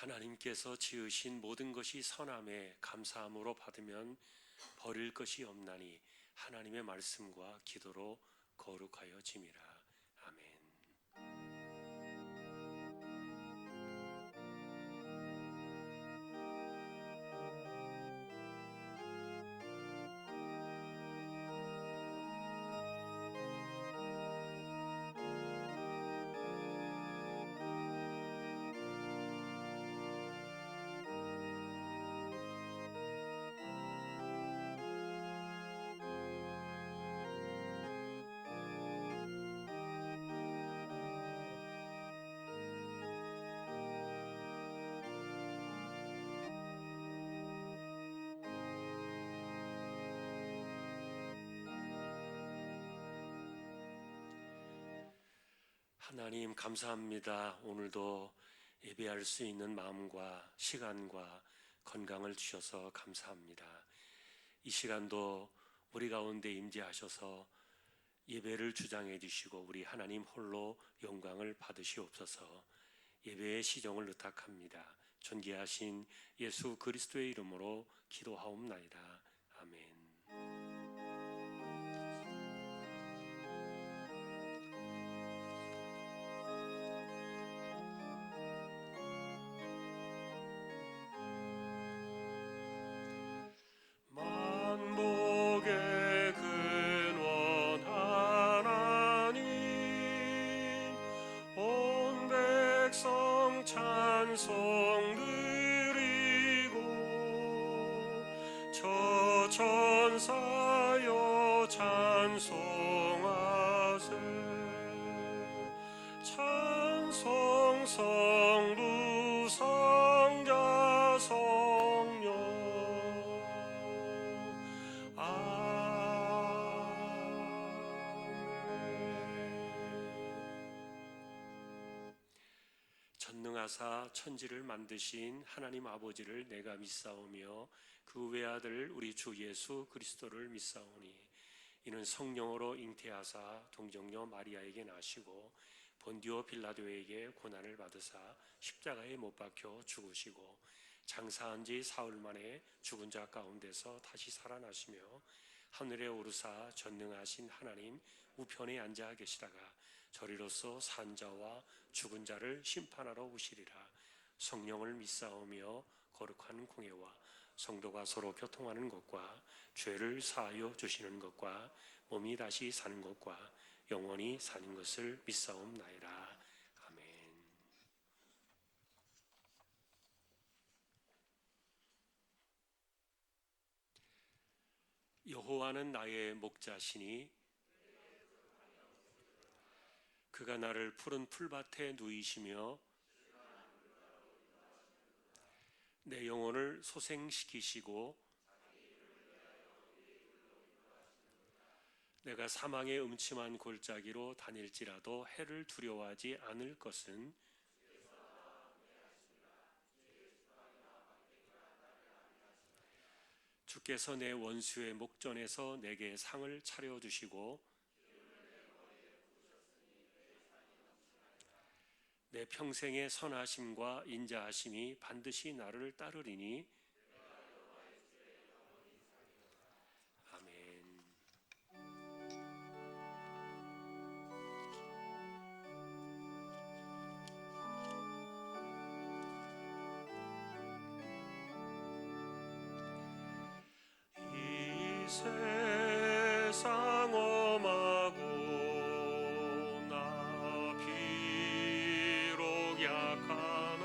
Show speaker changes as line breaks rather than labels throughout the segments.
하나님께서 지으신 모든 것이 선함에 감사함으로 받으면 버릴 것이 없나니 하나님의 말씀과 기도로 거룩하여 짐이라. 아멘. 하나님 감사합니다. 오늘도 예배할 수 있는 마음과 시간과 건강을 주셔서 감사합니다. 이 시간도 우리 가운데 임재하셔서 예배를 주장해 주시고 우리 하나님 홀로 영광을 받으시옵소서. 예배의 시정을 의탁합니다. 존귀하신 예수 그리스도의 이름으로 기도하옵나이다. 아멘. 만복의 근원 하나님, 온 백성 찬송 드리고 저 천사여 찬송하세. 찬송 성부 성자 성령. 전능하사 천지를 만드신 하나님 아버지를 내가 믿사오며 그 외아들 우리 주 예수 그리스도를 믿사오니 이는 성령으로 잉태하사 동정녀 마리아에게 나시고 본디오 빌라도에게 고난을 받으사 십자가에 못 박혀 죽으시고 장사한 지 사흘 만에 죽은 자 가운데서 다시 살아나시며 하늘에 오르사 전능하신 하나님 우편에 앉아 계시다가 저리로서 산 자와 죽은 자를 심판하러 오시리라. 성령을 믿사오며 거룩한 공예와 성도가 서로 교통하는 것과 죄를 사하여 주시는 것과 몸이 다시 사는 것과 영원히 사는 것을 믿사옵나이다. 아멘. 여호와는 나의 목자시니 그가 나를 푸른 풀밭에 누이시며 내 영혼을 소생시키시고 내가 사망의 음침한 골짜기로 다닐지라도 해를 두려워하지 않을 것은 주께서 내 원수의 목전에서 내게 상을 차려주시고 내 평생의 선하심과 인자하심이 반드시 나를 따르리니 아멘. 이 세상 엄하고 나 비록 약하나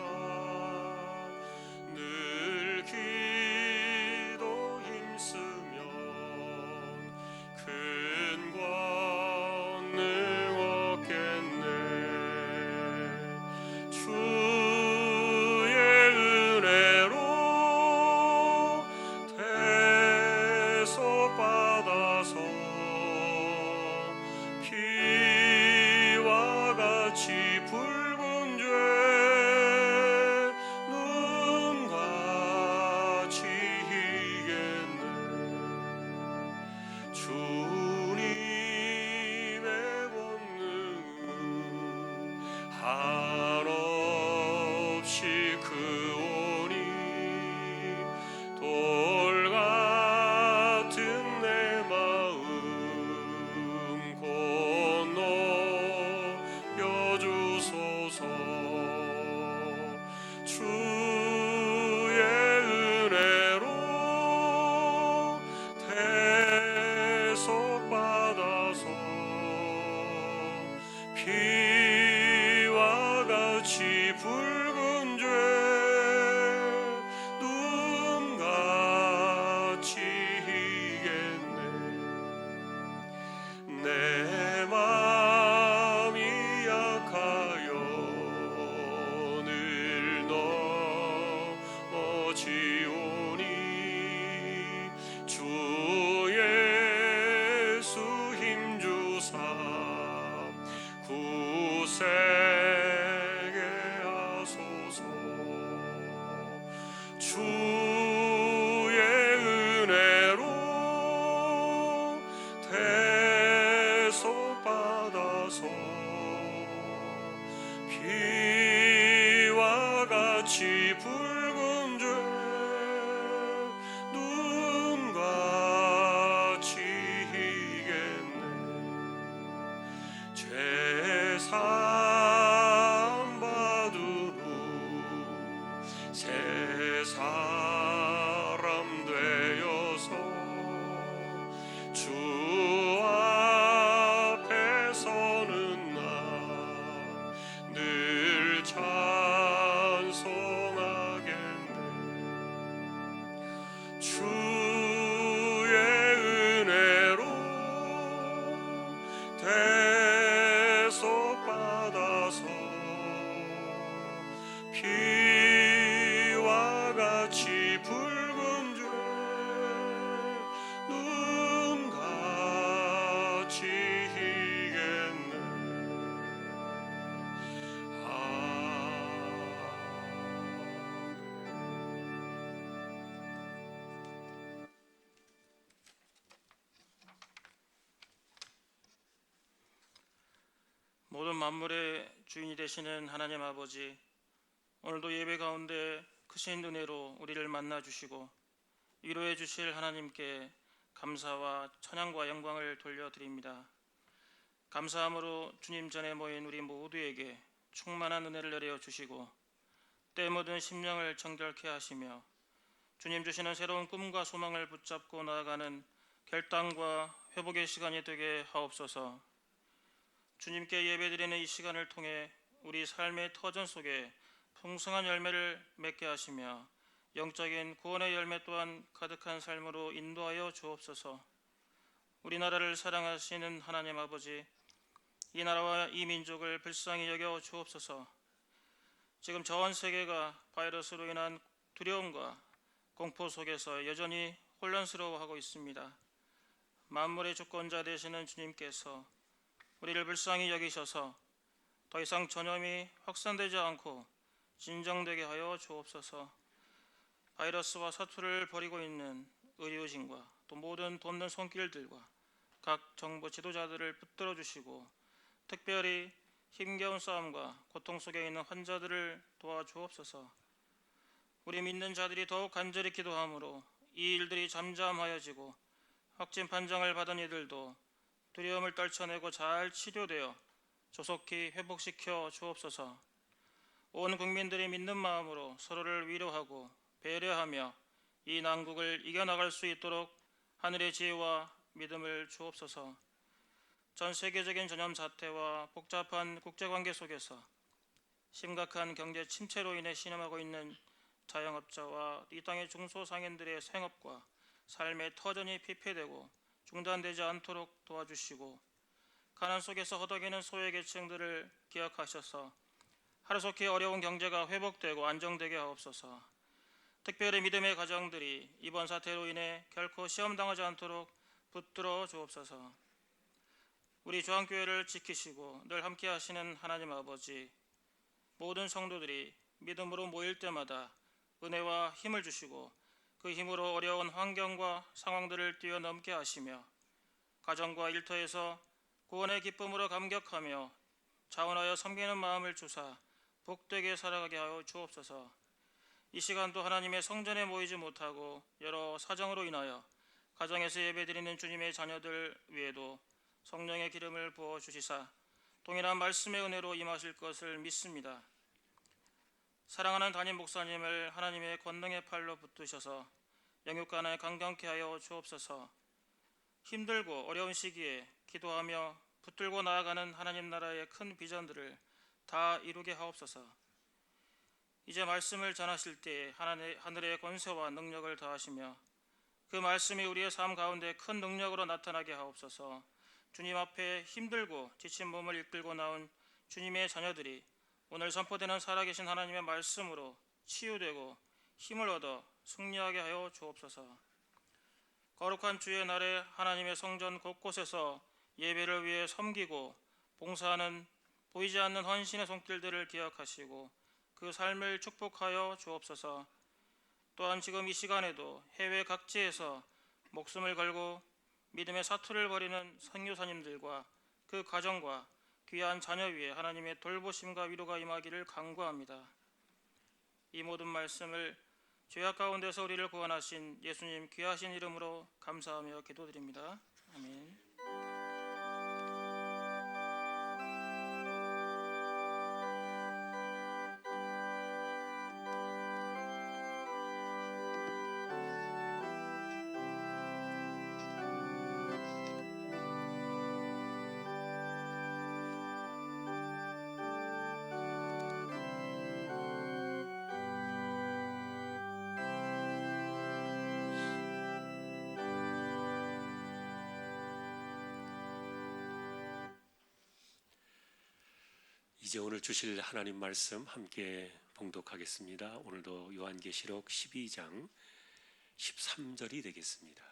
늘 기도 힘쓰면 큰 권능 얻겠네. 주의 은혜로 대속받아서 눈같이 붉은 죄 눈같이 희겠네. 죄사함 받은 후 새 사람 되어서 주 앞에 서는 나 늘 찬송하겠네. 주의 은혜로 대속받아서 피와 같이 붉은 죄 눈같이 희겠네.
모든 만물의 주인이 되시는 하나님 아버지, 오늘도 예배 가운데 크신 은혜로 우리를 만나 주시고 위로해 주실 하나님께 감사와 찬양과 영광을 돌려드립니다. 감사함으로 주님 전에 모인 우리 모두에게 충만한 은혜를 내려 주시고 때 묻은 심령을 정결케 하시며 주님 주시는 새로운 꿈과 소망을 붙잡고 나아가는 결단과 회복의 시간이 되게 하옵소서. 주님께 예배드리는 이 시간을 통해 우리 삶의 터전 속에 풍성한 열매를 맺게 하시며 영적인 구원의 열매 또한 가득한 삶으로 인도하여 주옵소서. 우리나라를 사랑하시는 하나님 아버지, 이 나라와 이 민족을 불쌍히 여겨 주옵소서. 지금 전 세계가 바이러스로 인한 두려움과 공포 속에서 여전히 혼란스러워하고 있습니다. 만물의 주권자 되시는 주님께서 우리를 불쌍히 여기셔서 더 이상 전염이 확산되지 않고 진정되게 하여 주옵소서. 바이러스와 사투를 벌이고 있는 의료진과 또 모든 돕는 손길들과 각 정부 지도자들을 붙들어 주시고 특별히 힘겨운 싸움과 고통 속에 있는 환자들을 도와주옵소서. 우리 믿는 자들이 더욱 간절히 기도함으로 이 일들이 잠잠하여지고 확진 판정을 받은 이들도 두려움을 떨쳐내고 잘 치료되어 조속히 회복시켜 주옵소서. 온 국민들이 믿는 마음으로 서로를 위로하고 배려하며 이 난국을 이겨나갈 수 있도록 하늘의 지혜와 믿음을 주옵소서. 전 세계적인 전염 사태와 복잡한 국제관계 속에서 심각한 경제 침체로 인해 신음하고 있는 자영업자와 이 땅의 중소상인들의 생업과 삶의 터전이 피폐되고 중단되지 않도록 도와주시고 가난 속에서 허덕이는 소외계층들을 기억하셔서 하루속히 어려운 경제가 회복되고 안정되게 하옵소서. 특별히 믿음의 가정들이 이번 사태로 인해 결코 시험당하지 않도록 붙들어 주옵소서. 우리 조항교회를 지키시고 늘 함께 하시는 하나님 아버지, 모든 성도들이 믿음으로 모일 때마다 은혜와 힘을 주시고 그 힘으로 어려운 환경과 상황들을 뛰어넘게 하시며 가정과 일터에서 구원의 기쁨으로 감격하며 자원하여 섬기는 마음을 주사 복되게 살아가게 하여 주옵소서. 이 시간도 하나님의 성전에 모이지 못하고 여러 사정으로 인하여 가정에서 예배드리는 주님의 자녀들 위에도 성령의 기름을 부어 주시사 동일한 말씀의 은혜로 임하실 것을 믿습니다. 사랑하는 담임 목사님을 하나님의 권능의 팔로 붙드셔서 영육간에 강건케 하여 주옵소서. 힘들고 어려운 시기에 기도하며 붙들고 나아가는 하나님 나라의 큰 비전들을 다 이루게 하옵소서. 이제 말씀을 전하실 때 하늘의 권세와 능력을 더하시며 그 말씀이 우리의 삶 가운데 큰 능력으로 나타나게 하옵소서. 주님 앞에 힘들고 지친 몸을 이끌고 나온 주님의 자녀들이 오늘 선포되는 살아계신 하나님의 말씀으로 치유되고 힘을 얻어 승리하게 하여 주옵소서. 거룩한 주의 날에 하나님의 성전 곳곳에서 예배를 위해 섬기고 봉사하는 보이지 않는 헌신의 손길들을 기억하시고 그 삶을 축복하여 주옵소서. 또한 지금 이 시간에도 해외 각지에서 목숨을 걸고 믿음의 사투를 벌이는 선교사님들과 그 가정과 귀한 자녀 위에 하나님의 돌보심과 위로가 임하기를 간구합니다. 이 모든 말씀을 죄악 가운데서 우리를 구원하신 예수님 귀하신 이름으로 감사하며 기도드립니다. 아멘.
이제 오늘 주실 하나님 말씀 함께 봉독하겠습니다. 오늘도 요한계시록 12장 13절이 되겠습니다.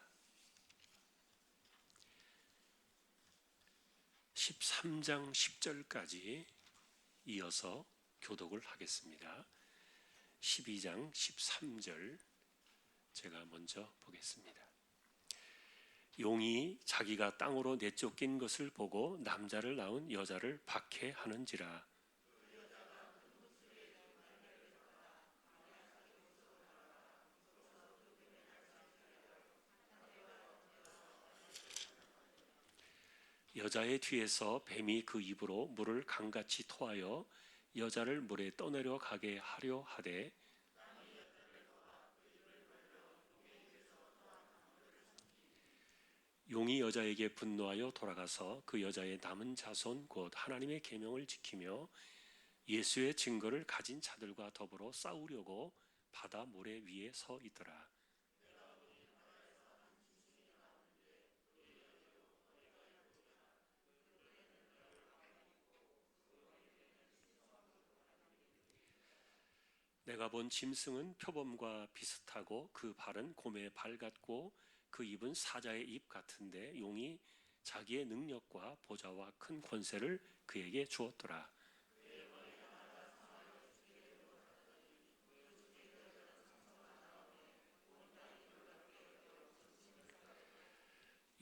13장 10절까지 이어서 교독을 하겠습니다. 12장 13절 제가 먼저 보겠습니다. 용이 자기가 땅으로 내쫓긴 것을 보고 남자를 낳은 여자를 박해하는지라. 여자의 뒤에서 뱀이 그 입으로 물을 강같이 토하여 여자를 물에 떠내려 가게 하려 하되 용이 여자에게 분노하여 돌아가서 그 여자의 남은 자손 곧 하나님의 계명을 지키며 예수의 증거를 가진 자들과 더불어 싸우려고 바다 모래 위에 서 있더라. 내가 본 짐승은 표범과 비슷하고 그 발은 곰의 발 같고 그 입은 사자의 입 같은데 용이 자기의 능력과 보좌와 큰 권세를 그에게 주었더라.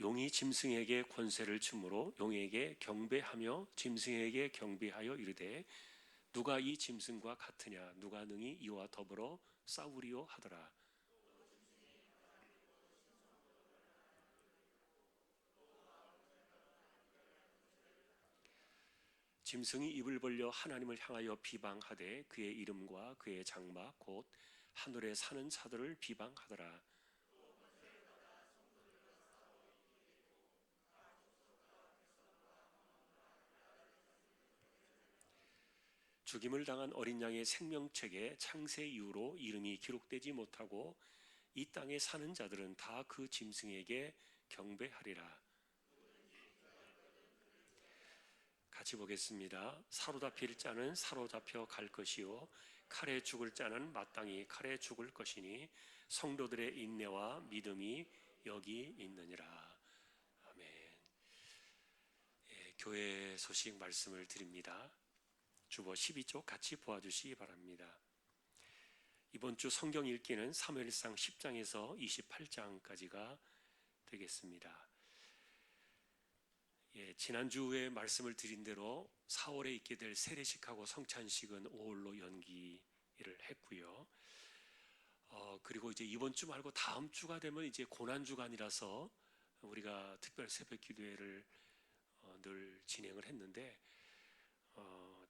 용이 짐승에게 권세를 주므로 용에게 경배하며 짐승에게 경배하여 이르되 누가 이 짐승과 같으냐 누가 능히 이와 더불어 싸우리요 하더라. 짐승이 입을 벌려 하나님을 향하여 비방하되 그의 이름과 그의 장막 곧 하늘에 사는 자들을 비방하더라. 죽임을 당한 어린 양의 생명책에 창세 이후로 이름이 기록되지 못하고 이 땅에 사는 자들은 다 그 짐승에게 경배하리라. 같이 보겠습니다. 사로잡힐 자는 사로잡혀 갈 것이요 칼에 죽을 자는 마땅히 칼에 죽을 것이니 성도들의 인내와 믿음이 여기 있느니라. 아멘. 교회 소식 말씀을 드립니다. 주보 12쪽 같이 보아주시기 바랍니다. 이번 주 성경 읽기는 사무엘상 10장에서 28장까지가 되겠습니다. 지난주에 말씀을 드린 대로 4월에 있게 될 세례식하고 성찬식은 5월로 연기를 했고요. 그리고 이제 이번 주 말고 다음 주가 되면 이제 고난주간이라서 우리가 특별 새벽 기도회를 늘 진행을 했는데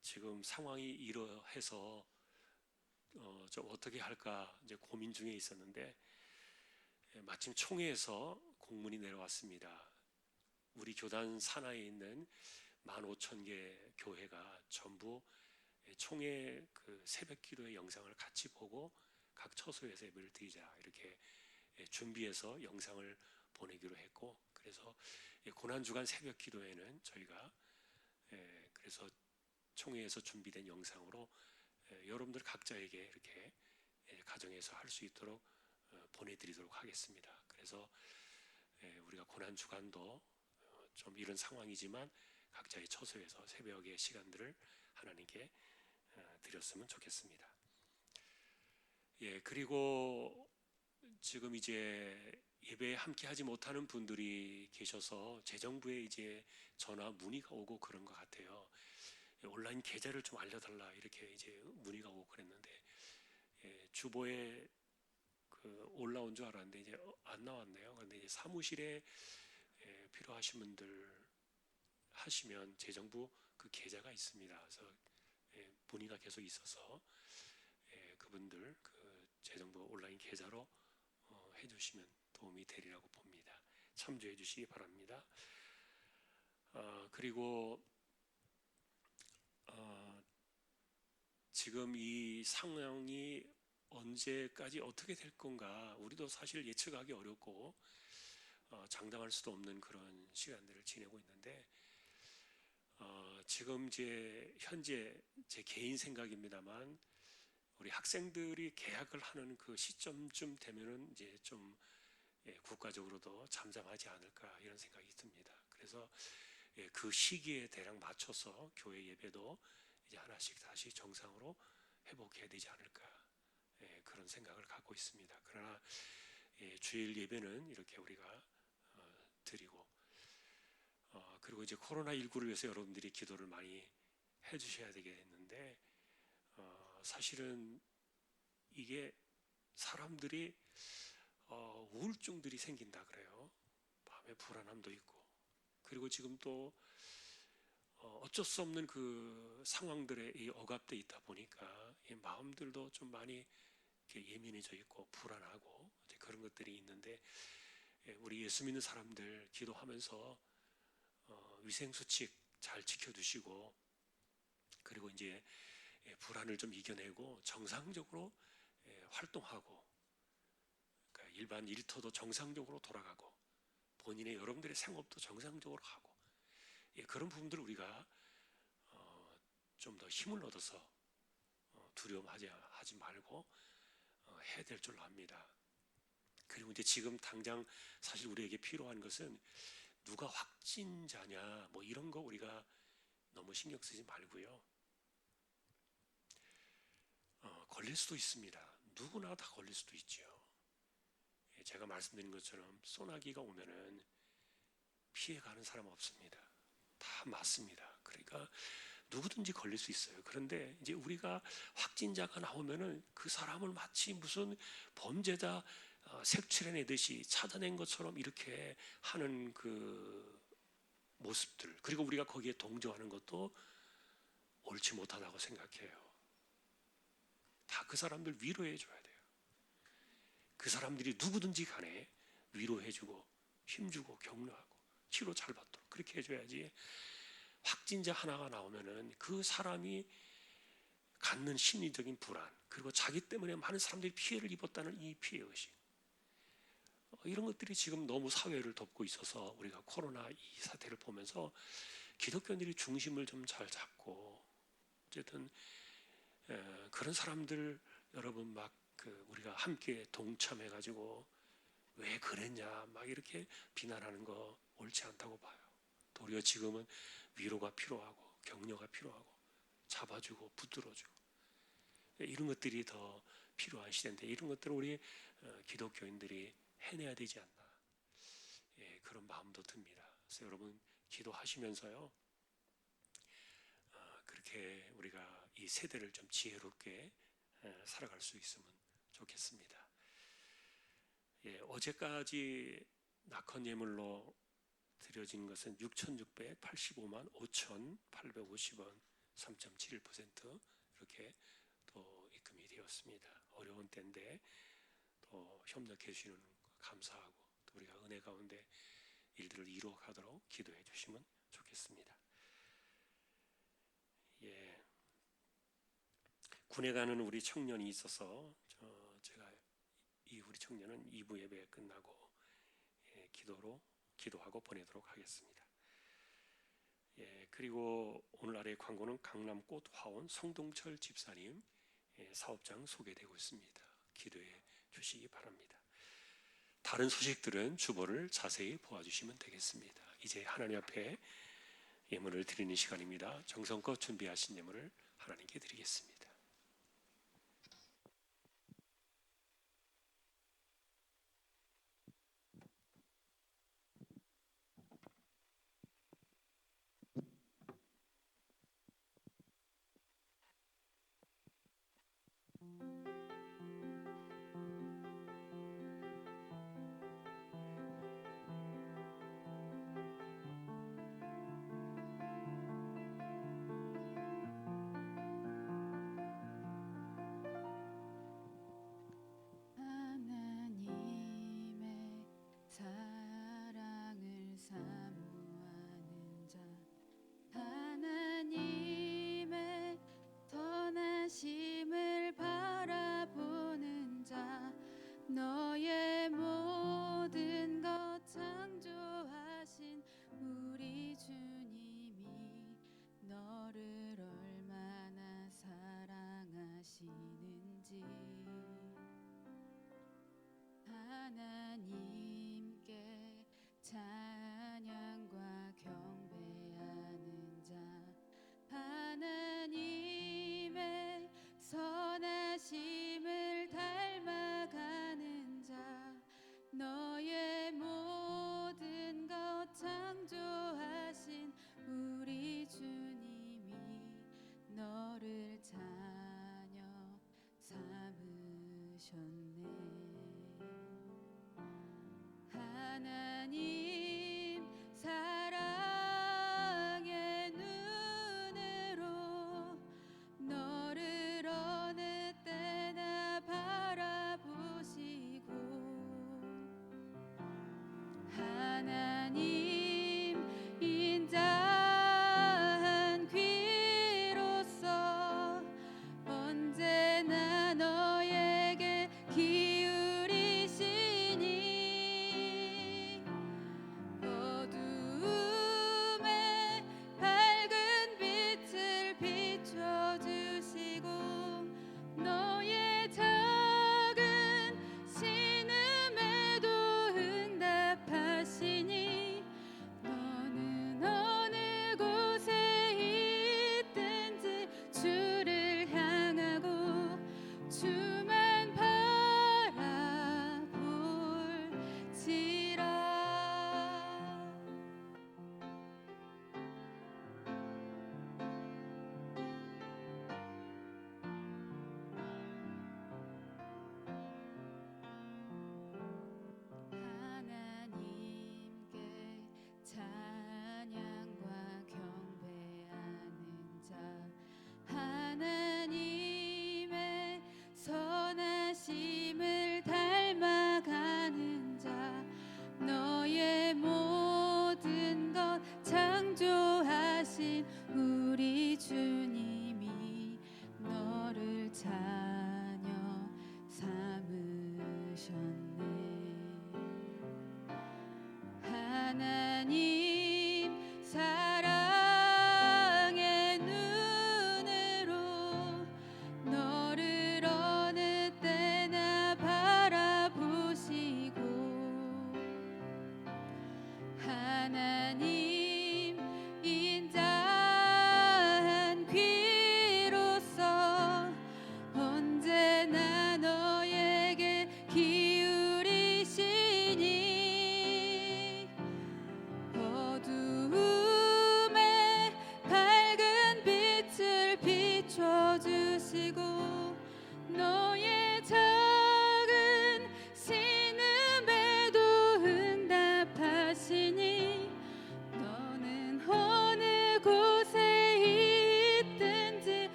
지금 상황이 이러해서 좀 어떻게 할까 이제 고민 중에 있었는데 마침 총회에서 공문이 내려왔습니다. 우리 교단 산하에 있는 15,000개 교회가 전부 총회 그 새벽 기도의 영상을 같이 보고 각 처소에서 예배를 드리자 이렇게 준비해서 영상을 보내기로 했고, 그래서 고난주간 새벽 기도회는 저희가 그래서 총회에서 준비된 영상으로 여러분들 각자에게 이렇게 가정에서 할 수 있도록 보내드리도록 하겠습니다. 그래서 우리가 고난주간도 좀 이런 상황이지만 각자의 처소에서 새벽의 시간들을 하나님께 드렸으면 좋겠습니다. 그리고 지금 이제 예배에 함께 하지 못하는 분들이 계셔서 재정부에 이제 전화 문의가 오고 그런 것 같아요. 온라인 계좌를 좀 알려달라 이렇게 이제 문의가 오고 그랬는데 주보에 올라온 줄 알았는데 이제 안 나왔네요. 그런데 이제 사무실에 필요하신 분들 하시면 재정부 그 계좌가 있습니다. 그래서 문의가 계속 있어서 그분들 그 재정부 온라인 계좌로 해주시면 도움이 되리라고 봅니다. 참조해 주시기 바랍니다. 그리고 지금 이 상황이 언제까지 어떻게 될 건가 우리도 사실 예측하기 어렵고 장담할 수도 없는 그런 시간들을 지내고 있는데 지금 이제 현재 제 개인 생각입니다만 우리 학생들이 개학을 하는 그 시점쯤 되면은 이제 좀 국가적으로도 잠잠하지 않을까 이런 생각이 듭니다. 그래서 그 시기에 대략 맞춰서 교회 예배도 이제 하나씩 다시 정상으로 회복해야 되지 않을까 그런 생각을 갖고 있습니다. 그러나 주일 예배는 이렇게 우리가 드리고 그리고 이제 코로나19를 위해서 여러분들이 기도를 많이 해주셔야 되겠는데 사실은 이게 사람들이 우울증들이 생긴다 그래요. 밤에 불안함도 있고 그리고 지금 또 어쩔 수 없는 그 상황들에 억압돼 있다 보니까 이 마음들도 좀 많이 이렇게 예민해져 있고 불안하고 그런 것들이 있는데 우리 예수 믿는 사람들 기도하면서 위생수칙 잘 지켜두시고 그리고 이제 불안을 좀 이겨내고 정상적으로 활동하고 그러니까 일반 일터도 정상적으로 돌아가고 본인의 여러분들의 생업도 정상적으로 하고 그런 부분들을 우리가 좀 더 힘을 얻어서 두려움하지 말고 해야 될 줄로 압니다. 그리고 이제 지금 당장 사실 우리에게 필요한 것은 누가 확진자냐 뭐 이런 거 우리가 너무 신경 쓰지 말고요. 걸릴 수도 있습니다. 누구나 다 걸릴 수도 있죠. 제가 말씀드린 것처럼 소나기가 오면은 피해가는 사람 없습니다. 다 맞습니다. 그러니까 누구든지 걸릴 수 있어요. 그런데 이제 우리가 확진자가 나오면은 그 사람을 마치 무슨 범죄자 색출해내듯이 찾아낸 것처럼 이렇게 하는 그 모습들 그리고 우리가 거기에 동조하는 것도 옳지 못하다고 생각해요. 다 그 사람들 위로해 줘야 돼요. 그 사람들이 누구든지 간에 위로해주고 힘주고 격려하고 치료 잘 받도록 그렇게 해줘야지 확진자 하나가 나오면은 그 사람이 갖는 심리적인 불안 그리고 자기 때문에 많은 사람들이 피해를 입었다는 이 피해의식 이런 것들이 지금 너무 사회를 덮고 있어서 우리가 코로나 이 사태를 보면서 기독교인들이 중심을 좀 잘 잡고 어쨌든 그런 사람들 여러분 막 우리가 함께 동참해가지고 왜 그랬냐 막 이렇게 비난하는 거 옳지 않다고 봐요. 도리어 지금은 위로가 필요하고 격려가 필요하고 잡아주고 붙들어주고 이런 것들이 더 필요한 시대인데 이런 것들을 우리 기독교인들이 해내야 되지 않나 그런 마음도 듭니다. 그래서 여러분 기도하시면서요 그렇게 우리가 이 세대를 좀 지혜롭게 살아갈 수 있으면 좋겠습니다. 어제까지 낙헌 예물로 드려진 것은 6,685만 5,850원 3.71% 이렇게 또 입금이 되었습니다. 어려운 때인데 또 협력해 주시는 감사하고 또 우리가 은혜 가운데 일들을 이루어가도록 기도해 주시면 좋겠습니다. 군에 가는 우리 청년이 있어서 제가 이 우리 청년은 2부 예배 끝나고 기도하고 보내도록 하겠습니다. 그리고 오늘날의 광고는 강남 꽃화원 성동철 집사님 사업장 소개되고 있습니다. 기도해 주시기 바랍니다. 다른 소식들은 주보를 자세히 보아주시면 되겠습니다. 이제 하나님 앞에 예물을 드리는 시간입니다. 정성껏 준비하신 예물을 하나님께 드리겠습니다.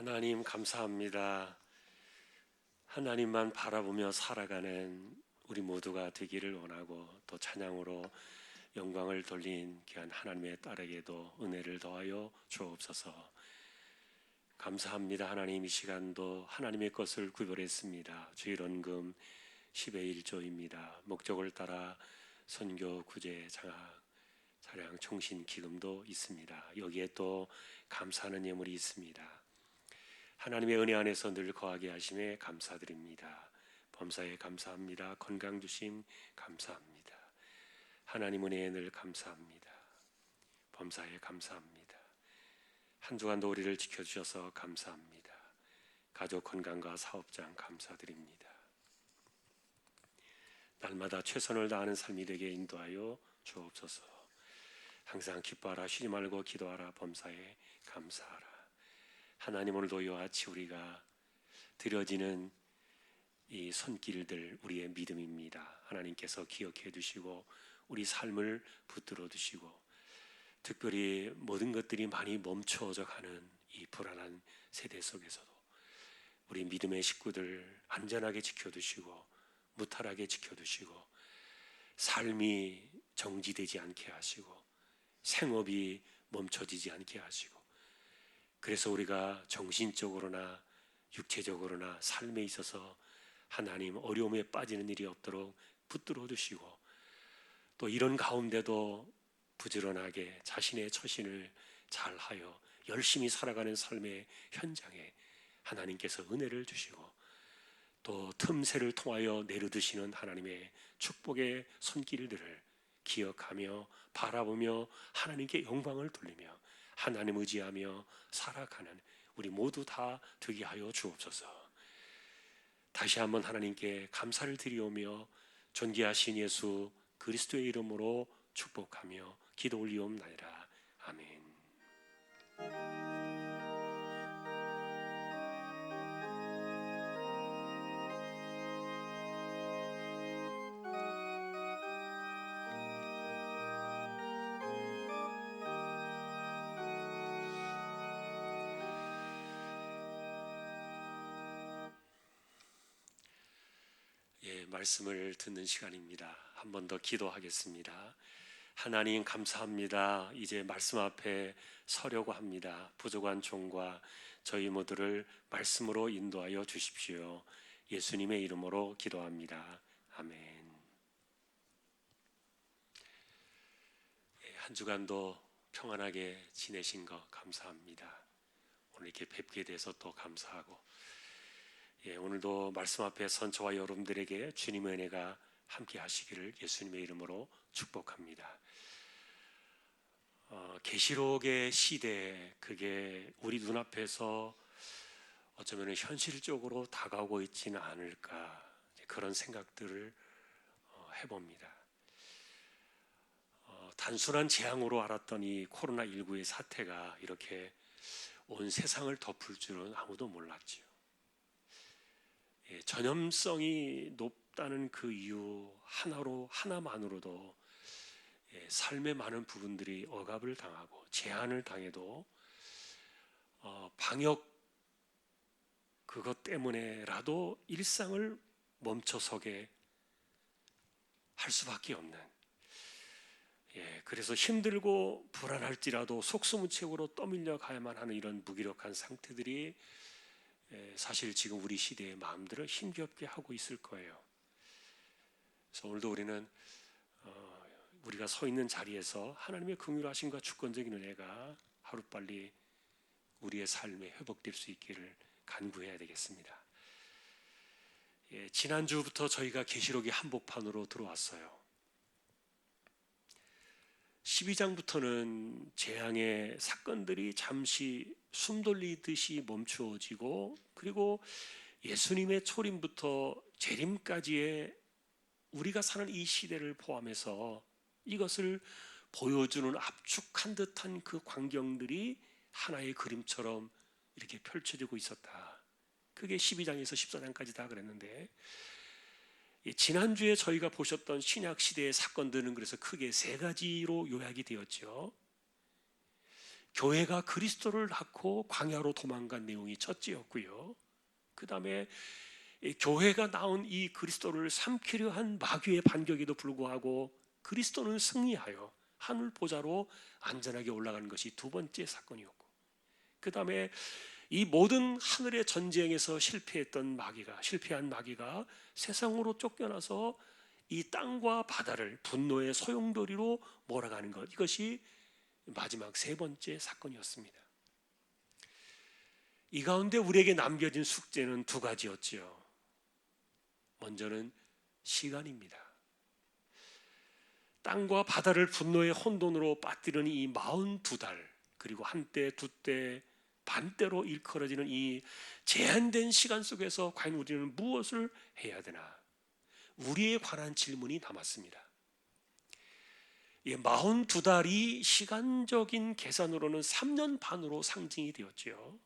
하나님 감사합니다. 하나님만 바라보며 살아가는 우리 모두가 되기를 원하고 또 찬양으로 영광을 돌린 귀한 하나님의 딸에게도 은혜를 더하여 주옵소서. 감사합니다. 하나님, 이 시간도 하나님의 것을 구별했습니다. 주일원금 10의 1조입니다. 목적을 따라 선교, 구제, 장학, 차량, 총신, 기금도 있습니다. 여기에 또 감사하는 예물이 있습니다. 하나님의 은혜 안에서 늘 거하게 하심에 감사드립니다. 범사에 감사합니다. 건강 주심 감사합니다. 하나님 은혜에 늘 감사합니다. 범사에 감사합니다. 한 주간도 우리를 지켜주셔서 감사합니다. 가족 건강과 사업장 감사드립니다. 날마다 최선을 다하는 삶이 되게 인도하여 주옵소서. 항상 기뻐하라, 쉬지 말고 기도하라, 범사에 감사하라. 하나님, 오늘도 이와 같이 우리가 드려지는 이 손길들 우리의 믿음입니다. 하나님께서 기억해 두시고 우리 삶을 붙들어 두시고, 특별히 모든 것들이 많이 멈춰져 가는 이 불안한 세대 속에서도 우리 믿음의 식구들 안전하게 지켜두시고 무탈하게 지켜두시고, 삶이 정지되지 않게 하시고 생업이 멈춰지지 않게 하시고, 그래서 우리가 정신적으로나 육체적으로나 삶에 있어서 하나님 어려움에 빠지는 일이 없도록 붙들어 두시고, 또 이런 가운데도 부지런하게 자신의 처신을 잘하여 열심히 살아가는 삶의 현장에 하나님께서 은혜를 주시고, 또 틈새를 통하여 내려드시는 하나님의 축복의 손길들을 기억하며 바라보며 하나님께 영광을 돌리며 하나님 의지하며 살아가는 우리 모두 다 되게 하여 주옵소서. 다시 한번 하나님께 감사를 드리오며 존귀하신 예수 그리스도의 이름으로 축복하며 기도 올리옵나이다. 아멘. 말씀을 듣는 시간입니다. 한 번 더 기도하겠습니다. 하나님 감사합니다. 이제 말씀 앞에 서려고 합니다. 부족한 종과 저희 모두를 말씀으로 인도하여 주십시오. 예수님의 이름으로 기도합니다. 아멘. 한 주간도 평안하게 지내신 것 감사합니다. 오늘 이렇게 뵙게 돼서 또 감사하고, 오늘도 말씀 앞에 선 저와 여러분들에게 주님의 은혜가 함께 하시기를 예수님의 이름으로 축복합니다. 계시록의 시대에 그게 우리 눈앞에서 어쩌면 현실적으로 다가오고 있지는 않을까, 그런 생각들을 해봅니다. 단순한 재앙으로 알았던 이 코로나19의 사태가 이렇게 온 세상을 덮을 줄은 아무도 몰랐지요. 전염성이 높다는 그 이유 하나만으로도 삶의 많은 부분들이 억압을 당하고 제한을 당해도 방역 그것 때문에라도 일상을 멈춰서게 할 수밖에 없는, 그래서 힘들고 불안할지라도 속수무책으로 떠밀려 가야만 하는 이런 무기력한 상태들이 사실 지금 우리 시대의 마음들을 힘겹게 하고 있을 거예요. 그래서 오늘도 우리는 우리가 서 있는 자리에서 하나님의 긍휼하심과 주권적인 은혜가 하루빨리 우리의 삶에 회복될 수 있기를 간구해야 되겠습니다. 지난주부터 저희가 계시록의 한복판으로 들어왔어요. 12장부터는 재앙의 사건들이 잠시 숨 돌리듯이 멈추어지고, 그리고 예수님의 초림부터 재림까지의 우리가 사는 이 시대를 포함해서 이것을 보여주는 압축한 듯한 그 광경들이 하나의 그림처럼 이렇게 펼쳐지고 있었다. 그게 12장에서 14장까지 다 그랬는데, 지난주에 저희가 보셨던 신약 시대의 사건들은 그래서 크게 세 가지로 요약이 되었죠. 교회가 그리스도를 낳고 광야로 도망간 내용이 첫째였고요. 그 다음에 교회가 낳은 이 그리스도를 삼키려 한 마귀의 반격에도 불구하고 그리스도는 승리하여 하늘 보좌로 안전하게 올라가는 것이 두 번째 사건이었고, 그 다음에 이 모든 하늘의 전쟁에서 실패한 마귀가 세상으로 쫓겨나서 이 땅과 바다를 분노의 소용돌이로 몰아가는 것, 이것이 마지막 세 번째 사건이었습니다. 이 가운데 우리에게 남겨진 숙제는 두 가지였지요. 먼저는 시간입니다. 땅과 바다를 분노의 혼돈으로 빠뜨리는 이 42달, 그리고 한때 두때 반때로 일컬어지는 이 제한된 시간 속에서 과연 우리는 무엇을 해야 되나? 우리에 관한 질문이 남았습니다. 42달이 시간적인 계산으로는 3년 반으로 상징이 되었죠.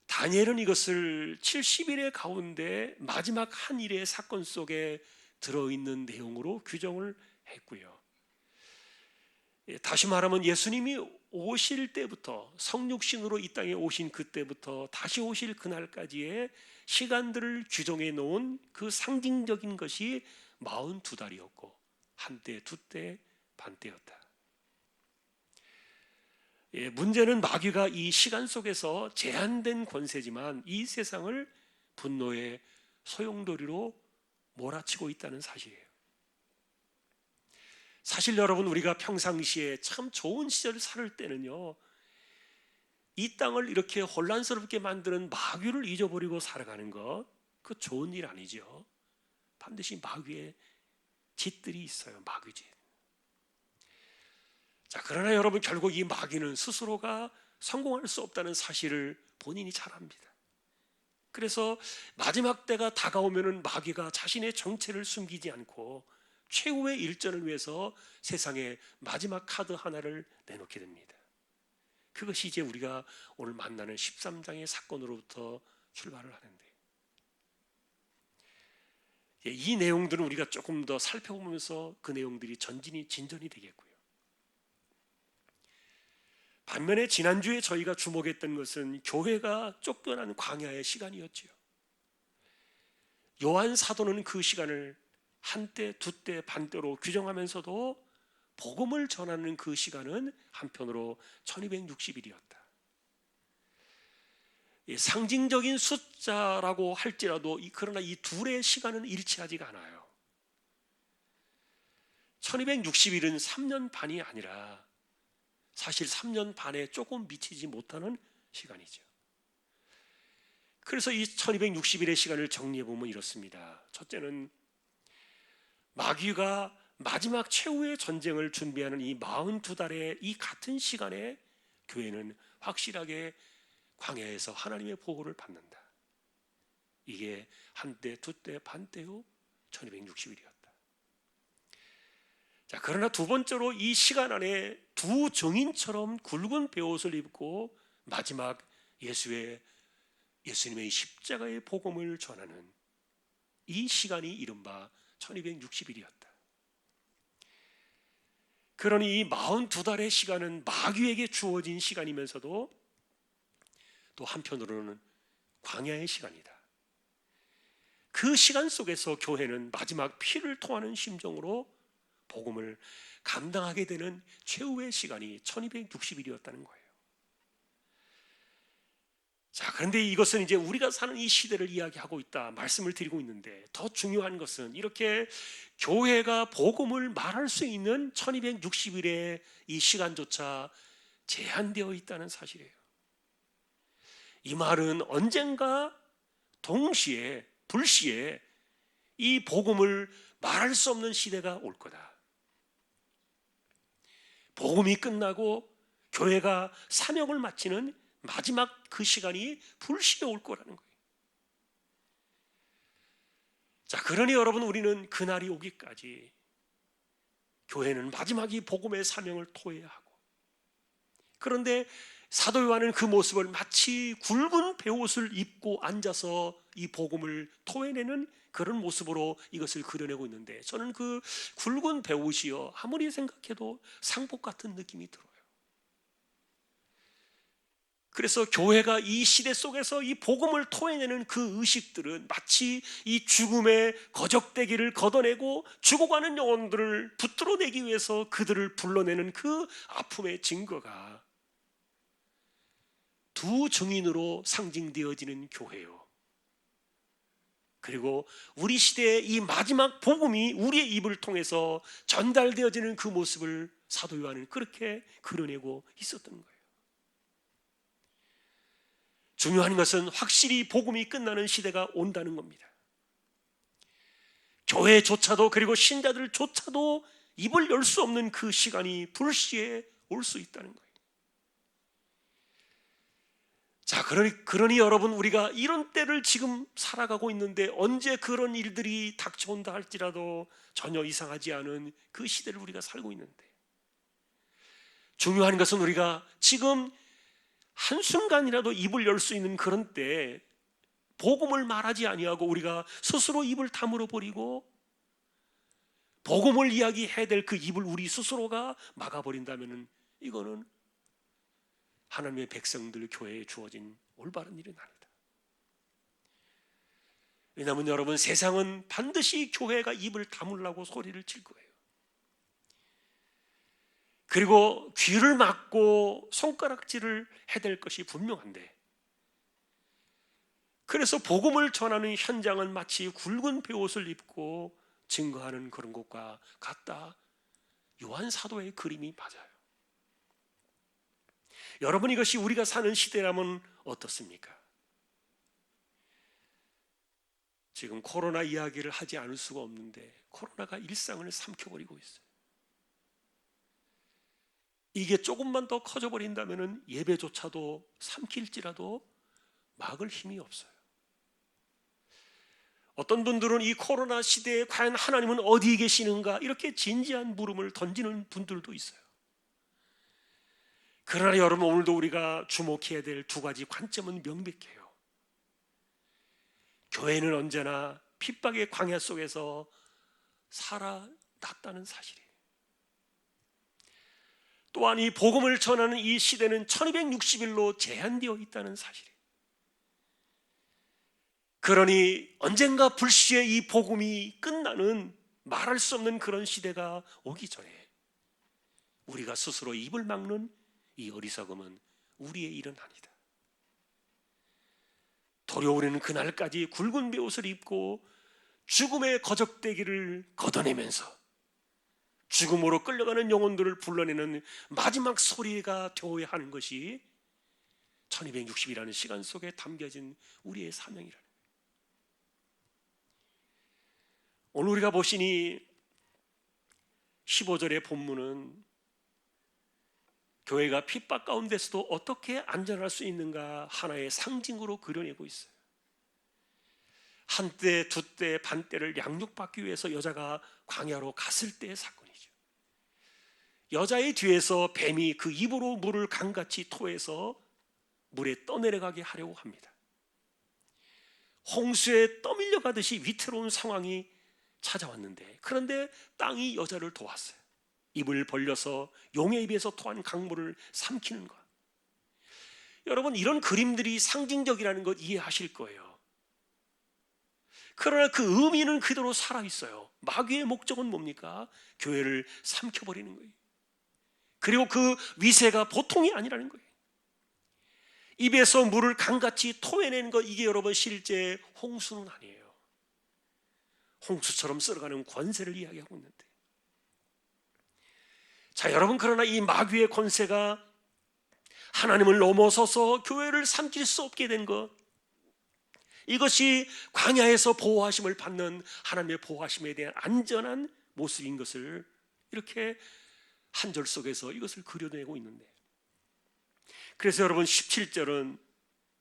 다니엘은 이것을 70일의 가운데 마지막 한 일의 사건 속에 들어있는 내용으로 규정을 했고요. 다시 말하면 예수님이 오실 때부터, 성육신으로 이 땅에 오신 그때부터 다시 오실 그날까지의 시간들을 규정해 놓은 그 상징적인 것이 42달이었고 한때, 두때, 반때였다. 문제는 마귀가 이 시간 속에서 제한된 권세지만 이 세상을 분노의 소용돌이로 몰아치고 있다는 사실이에요. 사실 여러분, 우리가 평상시에 참 좋은 시절을 살 때는요, 이 땅을 이렇게 혼란스럽게 만드는 마귀를 잊어버리고 살아가는 것, 그 좋은 일 아니죠. 반드시 마귀의 짓들이 있어요. 마귀짓. 자, 그러나 여러분, 결국 이 마귀는 스스로가 성공할 수 없다는 사실을 본인이 잘 압니다. 그래서 마지막 때가 다가오면은 마귀가 자신의 정체를 숨기지 않고 최후의 일전을 위해서 세상에 마지막 카드 하나를 내놓게 됩니다. 그것이 이제 우리가 오늘 만나는 13장의 사건으로부터 출발을 하는데, 이 내용들은 우리가 조금 더 살펴보면서 그 내용들이 진전이 되겠고요. 반면에 지난주에 저희가 주목했던 것은 교회가 쫓겨난 광야의 시간이었지요. 요한 사도는 그 시간을 한때, 두때, 반때로 규정하면서도 복음을 전하는 그 시간은 한편으로 1260일이었다. 상징적인 숫자라고 할지라도 그러나 이 둘의 시간은 일치하지가 않아요. 1260일은 3년 반이 아니라 사실 3년 반에 조금 미치지 못하는 시간이죠. 그래서 이 1260일의 시간을 정리해보면 이렇습니다. 첫째는 마귀가 마지막 최후의 전쟁을 준비하는 이 42달의 이 같은 시간에 교회는 확실하게 광야에서 하나님의 보호를 받는다. 이게 한때, 두때, 반때요 1260일이었다. 자, 그러나 두 번째로 이 시간 안에 두 증인처럼 굵은 베옷을 입고 마지막 예수님의 십자가의 복음을 전하는 이 시간이 이른바 1260일이었다. 그러니 이 42달의 시간은 마귀에게 주어진 시간이면서도 또 한편으로는 광야의 시간이다. 그 시간 속에서 교회는 마지막 피를 토하는 심정으로 복음을 감당하게 되는 최후의 시간이 1260일이었다는 거예요. 자, 그런데 이것은 이제 우리가 사는 이 시대를 이야기하고 있다 말씀을 드리고 있는데, 더 중요한 것은 이렇게 교회가 복음을 말할 수 있는 1260일의 이 시간조차 제한되어 있다는 사실이에요. 이 말은 언젠가 동시에 불시에 이 복음을 말할 수 없는 시대가 올 거다. 복음이 끝나고 교회가 사명을 마치는 마지막 그 시간이 불시에 올 거라는 거예요. 자, 그러니 여러분, 우리는 그날이 오기까지 교회는 마지막 이 복음의 사명을 토해야 하고, 그런데 사도 요한은 그 모습을 마치 굵은 베옷을 입고 앉아서 이 복음을 토해내는 그런 모습으로 이것을 그려내고 있는데, 저는 그 굵은 베옷이요, 아무리 생각해도 상복 같은 느낌이 들어요. 그래서 교회가 이 시대 속에서 이 복음을 토해내는 그 의식들은 마치 이 죽음의 거적대기를 걷어내고 죽어가는 영혼들을 붙들어내기 위해서 그들을 불러내는 그 아픔의 증거가 두 증인으로 상징되어지는 교회요. 그리고 우리 시대의 이 마지막 복음이 우리의 입을 통해서 전달되어지는 그 모습을 사도 요한은 그렇게 그려내고 있었던 거예요. 중요한 것은 확실히 복음이 끝나는 시대가 온다는 겁니다. 교회조차도 그리고 신자들조차도 입을 열 수 없는 그 시간이 불시에 올 수 있다는 거예요. 자, 그러니 여러분, 우리가 이런 때를 지금 살아가고 있는데 언제 그런 일들이 닥쳐온다 할지라도 전혀 이상하지 않은 그 시대를 우리가 살고 있는데, 중요한 것은 우리가 지금 한순간이라도 입을 열 수 있는 그런 때 복음을 말하지 아니하고 우리가 스스로 입을 다물어 버리고 복음을 이야기해야 될 그 입을 우리 스스로가 막아버린다면 이거는 하나님의 백성들 교회에 주어진 올바른 일은 아니다. 왜냐하면 여러분, 세상은 반드시 교회가 입을 다물라고 소리를 칠 거예요. 그리고 귀를 막고 손가락질을 해댈 것이 분명한데, 그래서 복음을 전하는 현장은 마치 굵은 베옷을 입고 증거하는 그런 것과 같다. 요한 사도의 그림이 맞아요. 여러분, 이것이 우리가 사는 시대라면 어떻습니까? 지금 코로나 이야기를 하지 않을 수가 없는데 코로나가 일상을 삼켜버리고 있어요. 이게 조금만 더 커져버린다면 예배조차도 삼킬지라도 막을 힘이 없어요. 어떤 분들은 이 코로나 시대에 과연 하나님은 어디 계시는가 이렇게 진지한 물음을 던지는 분들도 있어요. 그러나 여러분, 오늘도 우리가 주목해야 될 두 가지 관점은 명백해요. 교회는 언제나 핍박의 광야 속에서 살아났다는 사실이에요. 또한 이 복음을 전하는 이 시대는 1260일로 제한되어 있다는 사실이에요. 그러니 언젠가 불시에 이 복음이 끝나는 말할 수 없는 그런 시대가 오기 전에 우리가 스스로 입을 막는 이 어리석음은 우리의 일은 아니다. 도리어 우리는 그날까지 굵은 베옷을 입고 죽음의 거적대기를 걷어내면서 죽음으로 끌려가는 영혼들을 불러내는 마지막 소리가 되어야 하는 것이 1260이라는 시간 속에 담겨진 우리의 사명이라는 거예요. 오늘 우리가 보시니 15절의 본문은 교회가 핍박 가운데서도 어떻게 안전할 수 있는가 하나의 상징으로 그려내고 있어요. 한때, 두때, 반때를 양육받기 위해서 여자가 광야로 갔을 때의 사건이죠. 여자의 뒤에서 뱀이 그 입으로 물을 강같이 토해서 물에 떠내려가게 하려고 합니다. 홍수에 떠밀려 가듯이 위태로운 상황이 찾아왔는데, 그런데 땅이 여자를 도왔어요. 입을 벌려서 용의 입에서 토한 강물을 삼키는 것. 여러분, 이런 그림들이 상징적이라는 것 이해하실 거예요. 그러나 그 의미는 그대로 살아있어요. 마귀의 목적은 뭡니까? 교회를 삼켜버리는 거예요. 그리고 그 위세가 보통이 아니라는 거예요. 입에서 물을 강같이 토해내는 것, 이게 여러분 실제 홍수는 아니에요. 홍수처럼 쓸어가는 권세를 이야기하고 있는데, 자 여러분, 그러나 이 마귀의 권세가 하나님을 넘어서서 교회를 삼킬 수 없게 된 것, 이것이 광야에서 보호하심을 받는 하나님의 보호하심에 대한 안전한 모습인 것을 이렇게 한 절 속에서 이것을 그려내고 있는데, 그래서 여러분 17절은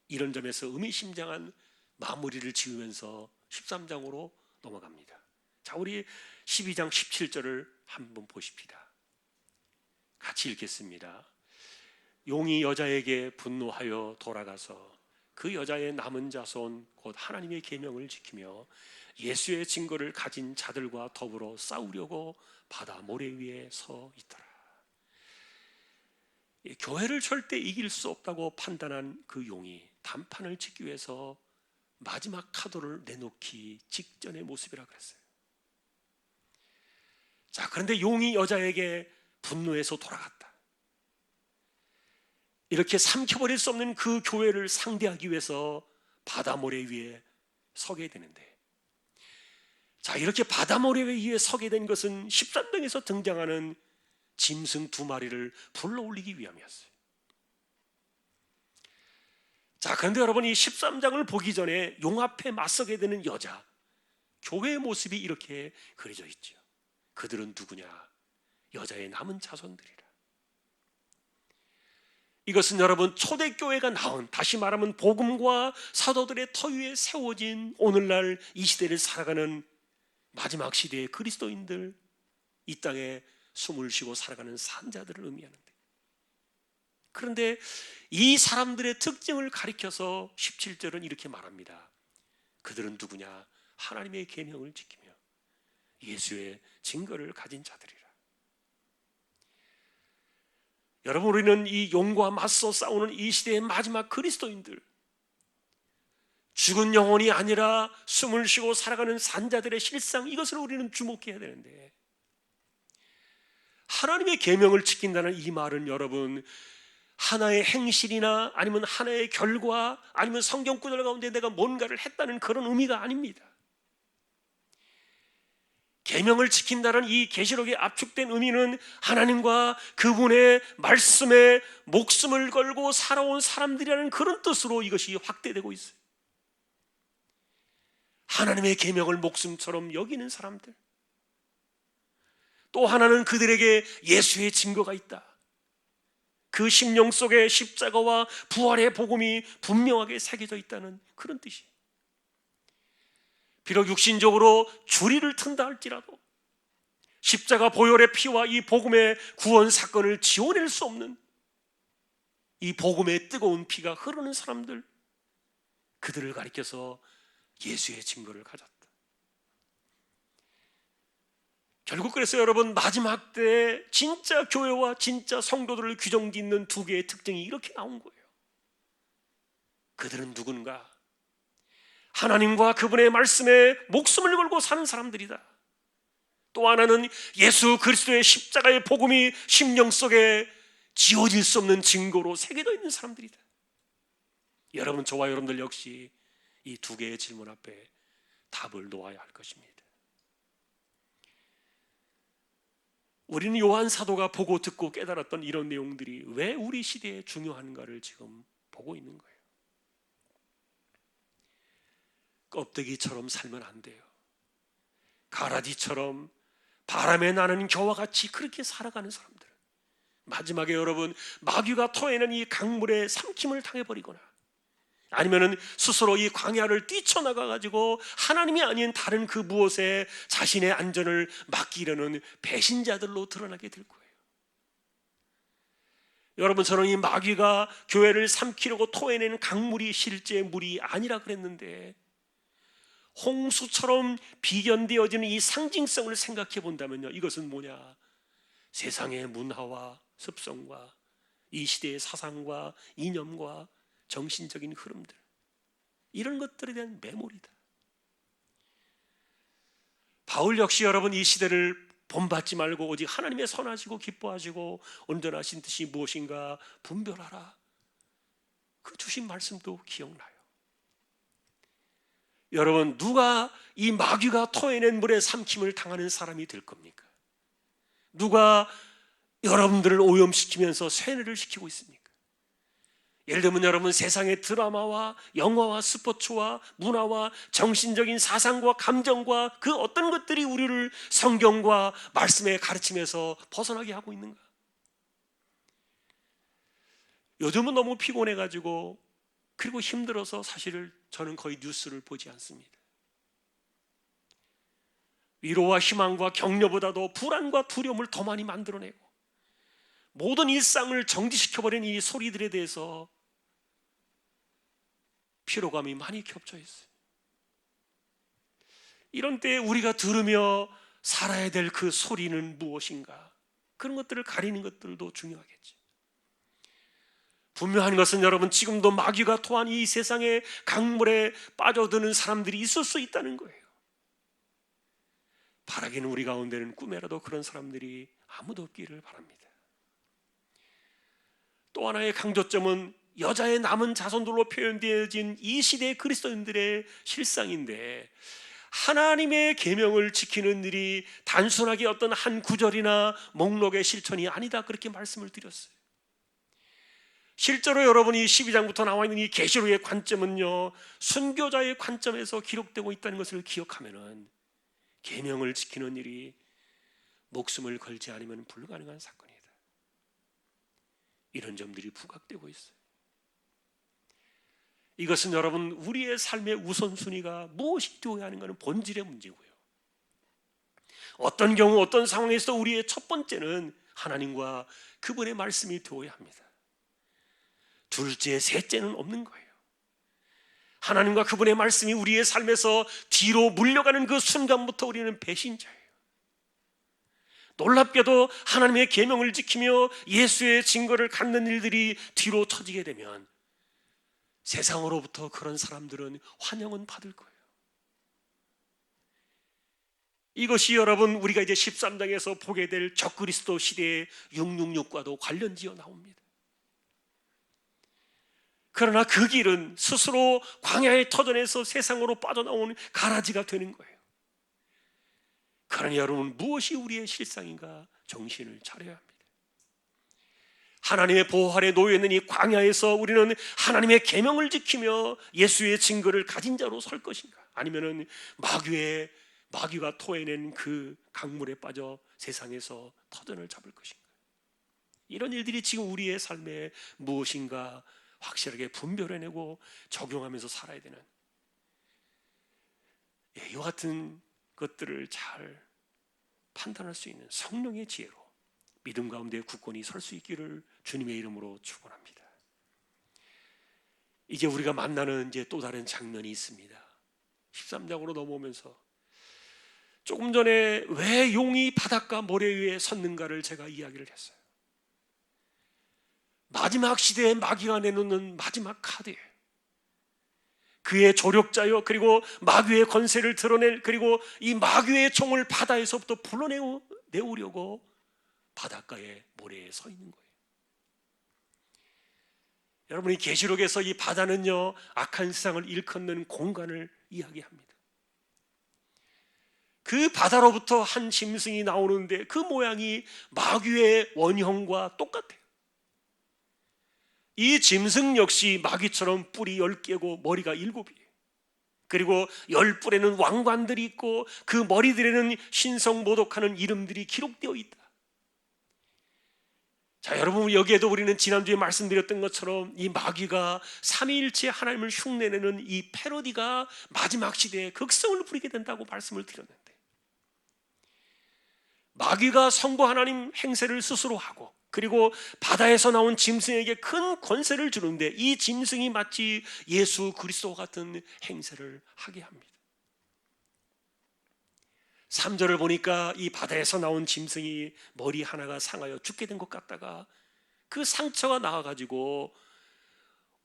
이런 점에서 의미심장한 마무리를 지으면서 13장으로 넘어갑니다. 자, 우리 12장 17절을 한번 보십시다. 같이 읽겠습니다. 용이 여자에게 분노하여 돌아가서 그 여자의 남은 자손 곧 하나님의 계명을 지키며 예수의 증거를 가진 자들과 더불어 싸우려고 바다 모래 위에 서 있더라. 교회를 절대 이길 수 없다고 판단한 그 용이 단판을 짓기 위해서 마지막 카드를 내놓기 직전의 모습이라 그랬어요. 자, 그런데 용이 여자에게 분노해서 돌아갔다. 이렇게 삼켜버릴 수 없는 그 교회를 상대하기 위해서 바다 모래 위에 서게 되는데, 자, 이렇게 바다 모래 위에 서게 된 것은 13장에서 등장하는 짐승 2마리를 불러올리기 위함이었어요. 자, 그런데 여러분, 이 13장을 보기 전에 용 앞에 맞서게 되는 여자, 교회의 모습이 이렇게 그려져 있죠. 그들은 누구냐? 여자의 남은 자손들이라. 이것은 여러분, 초대교회가 나온, 다시 말하면 복음과 사도들의 터 위에 세워진 오늘날 이 시대를 살아가는 마지막 시대의 그리스도인들, 이 땅에 숨을 쉬고 살아가는 산자들을 의미하는데, 그런데 이 사람들의 특징을 가리켜서 17절은 이렇게 말합니다. 그들은 누구냐? 하나님의 계명을 지키며 예수의 증거를 가진 자들이라. 여러분, 우리는 이 용과 맞서 싸우는 이 시대의 마지막 그리스도인들, 죽은 영혼이 아니라 숨을 쉬고 살아가는 산자들의 실상, 이것을 우리는 주목해야 되는데, 하나님의 계명을 지킨다는 이 말은 여러분, 하나의 행실이나 아니면 하나의 결과, 아니면 성경 구절 가운데 내가 뭔가를 했다는 그런 의미가 아닙니다. 계명을 지킨다는 이 계시록에 압축된 의미는 하나님과 그분의 말씀에 목숨을 걸고 살아온 사람들이라는 그런 뜻으로 이것이 확대되고 있어요. 하나님의 계명을 목숨처럼 여기는 사람들, 또 하나는 그들에게 예수의 증거가 있다. 그 심령 속에 십자가와 부활의 복음이 분명하게 새겨져 있다는 그런 뜻이에요. 비록 육신적으로 주리를 튼다 할지라도 십자가 보혈의 피와 이 복음의 구원 사건을 지워낼 수 없는 이 복음의 뜨거운 피가 흐르는 사람들, 그들을 가리켜서 예수의 증거를 가졌다. 결국 그래서 여러분, 마지막 때 진짜 교회와 진짜 성도들을 규정짓는 2개의 특징이 이렇게 나온 거예요. 그들은 누군가? 하나님과 그분의 말씀에 목숨을 걸고 사는 사람들이다. 또 하나는 예수 그리스도의 십자가의 복음이 심령 속에 지워질 수 없는 증거로 새겨져 있는 사람들이다. 여러분, 저와 여러분들 역시 이 2개의 질문 앞에 답을 놓아야 할 것입니다. 우리는 요한 사도가 보고 듣고 깨달았던 이런 내용들이 왜 우리 시대에 중요한가를 지금 보고 있는 거예요. 껍데기처럼 살면 안 돼요. 가라지처럼 바람에 나는 겨와 같이 그렇게 살아가는 사람들, 마지막에 여러분, 마귀가 토해낸 이 강물에 삼킴을 당해버리거나 아니면은 스스로 이 광야를 뛰쳐나가 가지고 하나님이 아닌 다른 그 무엇에 자신의 안전을 맡기려는 배신자들로 드러나게 될 거예요. 여러분, 저는 이 마귀가 교회를 삼키려고 토해내는 강물이 실제 물이 아니라 그랬는데, 홍수처럼 비견되어지는 이 상징성을 생각해 본다면요, 이것은 뭐냐? 세상의 문화와 습성과 이 시대의 사상과 이념과 정신적인 흐름들, 이런 것들에 대한 메모리다. 바울 역시 여러분, 이 시대를 본받지 말고 오직 하나님의 선하시고 기뻐하시고 온전하신 뜻이 무엇인가 분별하라, 그 주신 말씀도 기억나요. 여러분, 누가 이 마귀가 토해낸 물에 삼킴을 당하는 사람이 될 겁니까? 누가 여러분들을 오염시키면서 쇠뇌를 시키고 있습니까? 예를 들면 여러분, 세상의 드라마와 영화와 스포츠와 문화와 정신적인 사상과 감정과 그 어떤 것들이 우리를 성경과 말씀의 가르침에서 벗어나게 하고 있는가? 요즘은 너무 피곤해가지고, 그리고 힘들어서 사실 저는 거의 뉴스를 보지 않습니다. 위로와 희망과 격려보다도 불안과 두려움을 더 많이 만들어내고 모든 일상을 정지시켜버린 이 소리들에 대해서 피로감이 많이 겹쳐 있어요. 이런 때에 우리가 들으며 살아야 될 그 소리는 무엇인가? 그런 것들을 가리는 것들도 중요하겠죠. 분명한 것은 여러분, 지금도 마귀가 토한 이 세상의 강물에 빠져드는 사람들이 있을 수 있다는 거예요. 바라기는 우리 가운데는 꿈에라도 그런 사람들이 아무도 없기를 바랍니다. 또 하나의 강조점은 여자의 남은 자손들로 표현되어진 이 시대의 그리스도인들의 실상인데, 하나님의 계명을 지키는 일이 단순하게 어떤 한 구절이나 목록의 실천이 아니다, 그렇게 말씀을 드렸어요. 실제로 여러분이 12장부터 나와 있는 이 계시록의 관점은요, 순교자의 관점에서 기록되고 있다는 것을 기억하면은 계명을 지키는 일이 목숨을 걸지 않으면 불가능한 사건이다, 이런 점들이 부각되고 있어요. 이것은 여러분, 우리의 삶의 우선순위가 무엇이 되어야 하는가는 본질의 문제고요. 어떤 경우 어떤 상황에서 우리의 첫 번째는 하나님과 그분의 말씀이 되어야 합니다. 둘째, 셋째는 없는 거예요. 하나님과 그분의 말씀이 우리의 삶에서 뒤로 물려가는 그 순간부터 우리는 배신자예요. 놀랍게도 하나님의 계명을 지키며 예수의 증거를 갖는 일들이 뒤로 터지게 되면 세상으로부터 그런 사람들은 환영은 받을 거예요. 이것이 여러분, 우리가 이제 13장에서 보게 될 적그리스도 시대의 666과도 관련지어 나옵니다. 그러나 그 길은 스스로 광야의 터전에서 세상으로 빠져나오는 가라지가 되는 거예요. 그러니 여러분, 무엇이 우리의 실상인가 정신을 차려야 합니다. 하나님의 보호 아래 놓여 있는 이 광야에서 우리는 하나님의 계명을 지키며 예수의 증거를 가진 자로 설 것인가, 아니면은 마귀가 토해낸 그 강물에 빠져 세상에서 터전을 잡을 것인가. 이런 일들이 지금 우리의 삶에 무엇인가 확실하게 분별해내고 적용하면서 살아야 되는, 이와 같은 것들을 잘 판단할 수 있는 성령의 지혜로 믿음 가운데 굳건히 설 수 있기를 주님의 이름으로 축원합니다. 이제 우리가 만나는 이제 또 다른 장면이 있습니다. 13장으로 넘어오면서 조금 전에 왜 용이 바닷가 모래 위에 섰는가를 제가 이야기를 했어요. 마지막 시대에 마귀가 내놓는 마지막 카드예요. 그의 조력자요, 그리고 마귀의 권세를 드러낼, 그리고 이 마귀의 총을 바다에서부터 불러내우려고 바닷가의 모래에 서 있는 거예요. 여러분이 계시록에서 이 바다는요, 악한 세상을 일컫는 공간을 이야기합니다. 그 바다로부터 한 짐승이 나오는데 그 모양이 마귀의 원형과 똑같아요. 이 짐승 역시 마귀처럼 뿔이 10개고 머리가 7이에요. 그리고 10뿔에는 왕관들이 있고 그 머리들에는 신성모독하는 이름들이 기록되어 있다. 자, 여러분, 여기에도 우리는 지난주에 말씀드렸던 것처럼 이 마귀가 삼위일체 하나님을 흉내내는 이 패러디가 마지막 시대에 극성을 부리게 된다고 말씀을 드렸는데, 마귀가 성부 하나님 행세를 스스로 하고, 그리고 바다에서 나온 짐승에게 큰 권세를 주는데 이 짐승이 마치 예수 그리스도 같은 행세를 하게 합니다. 3절을 보니까 이 바다에서 나온 짐승이 머리 하나가 상하여 죽게 된 것 같다가 그 상처가 나와가지고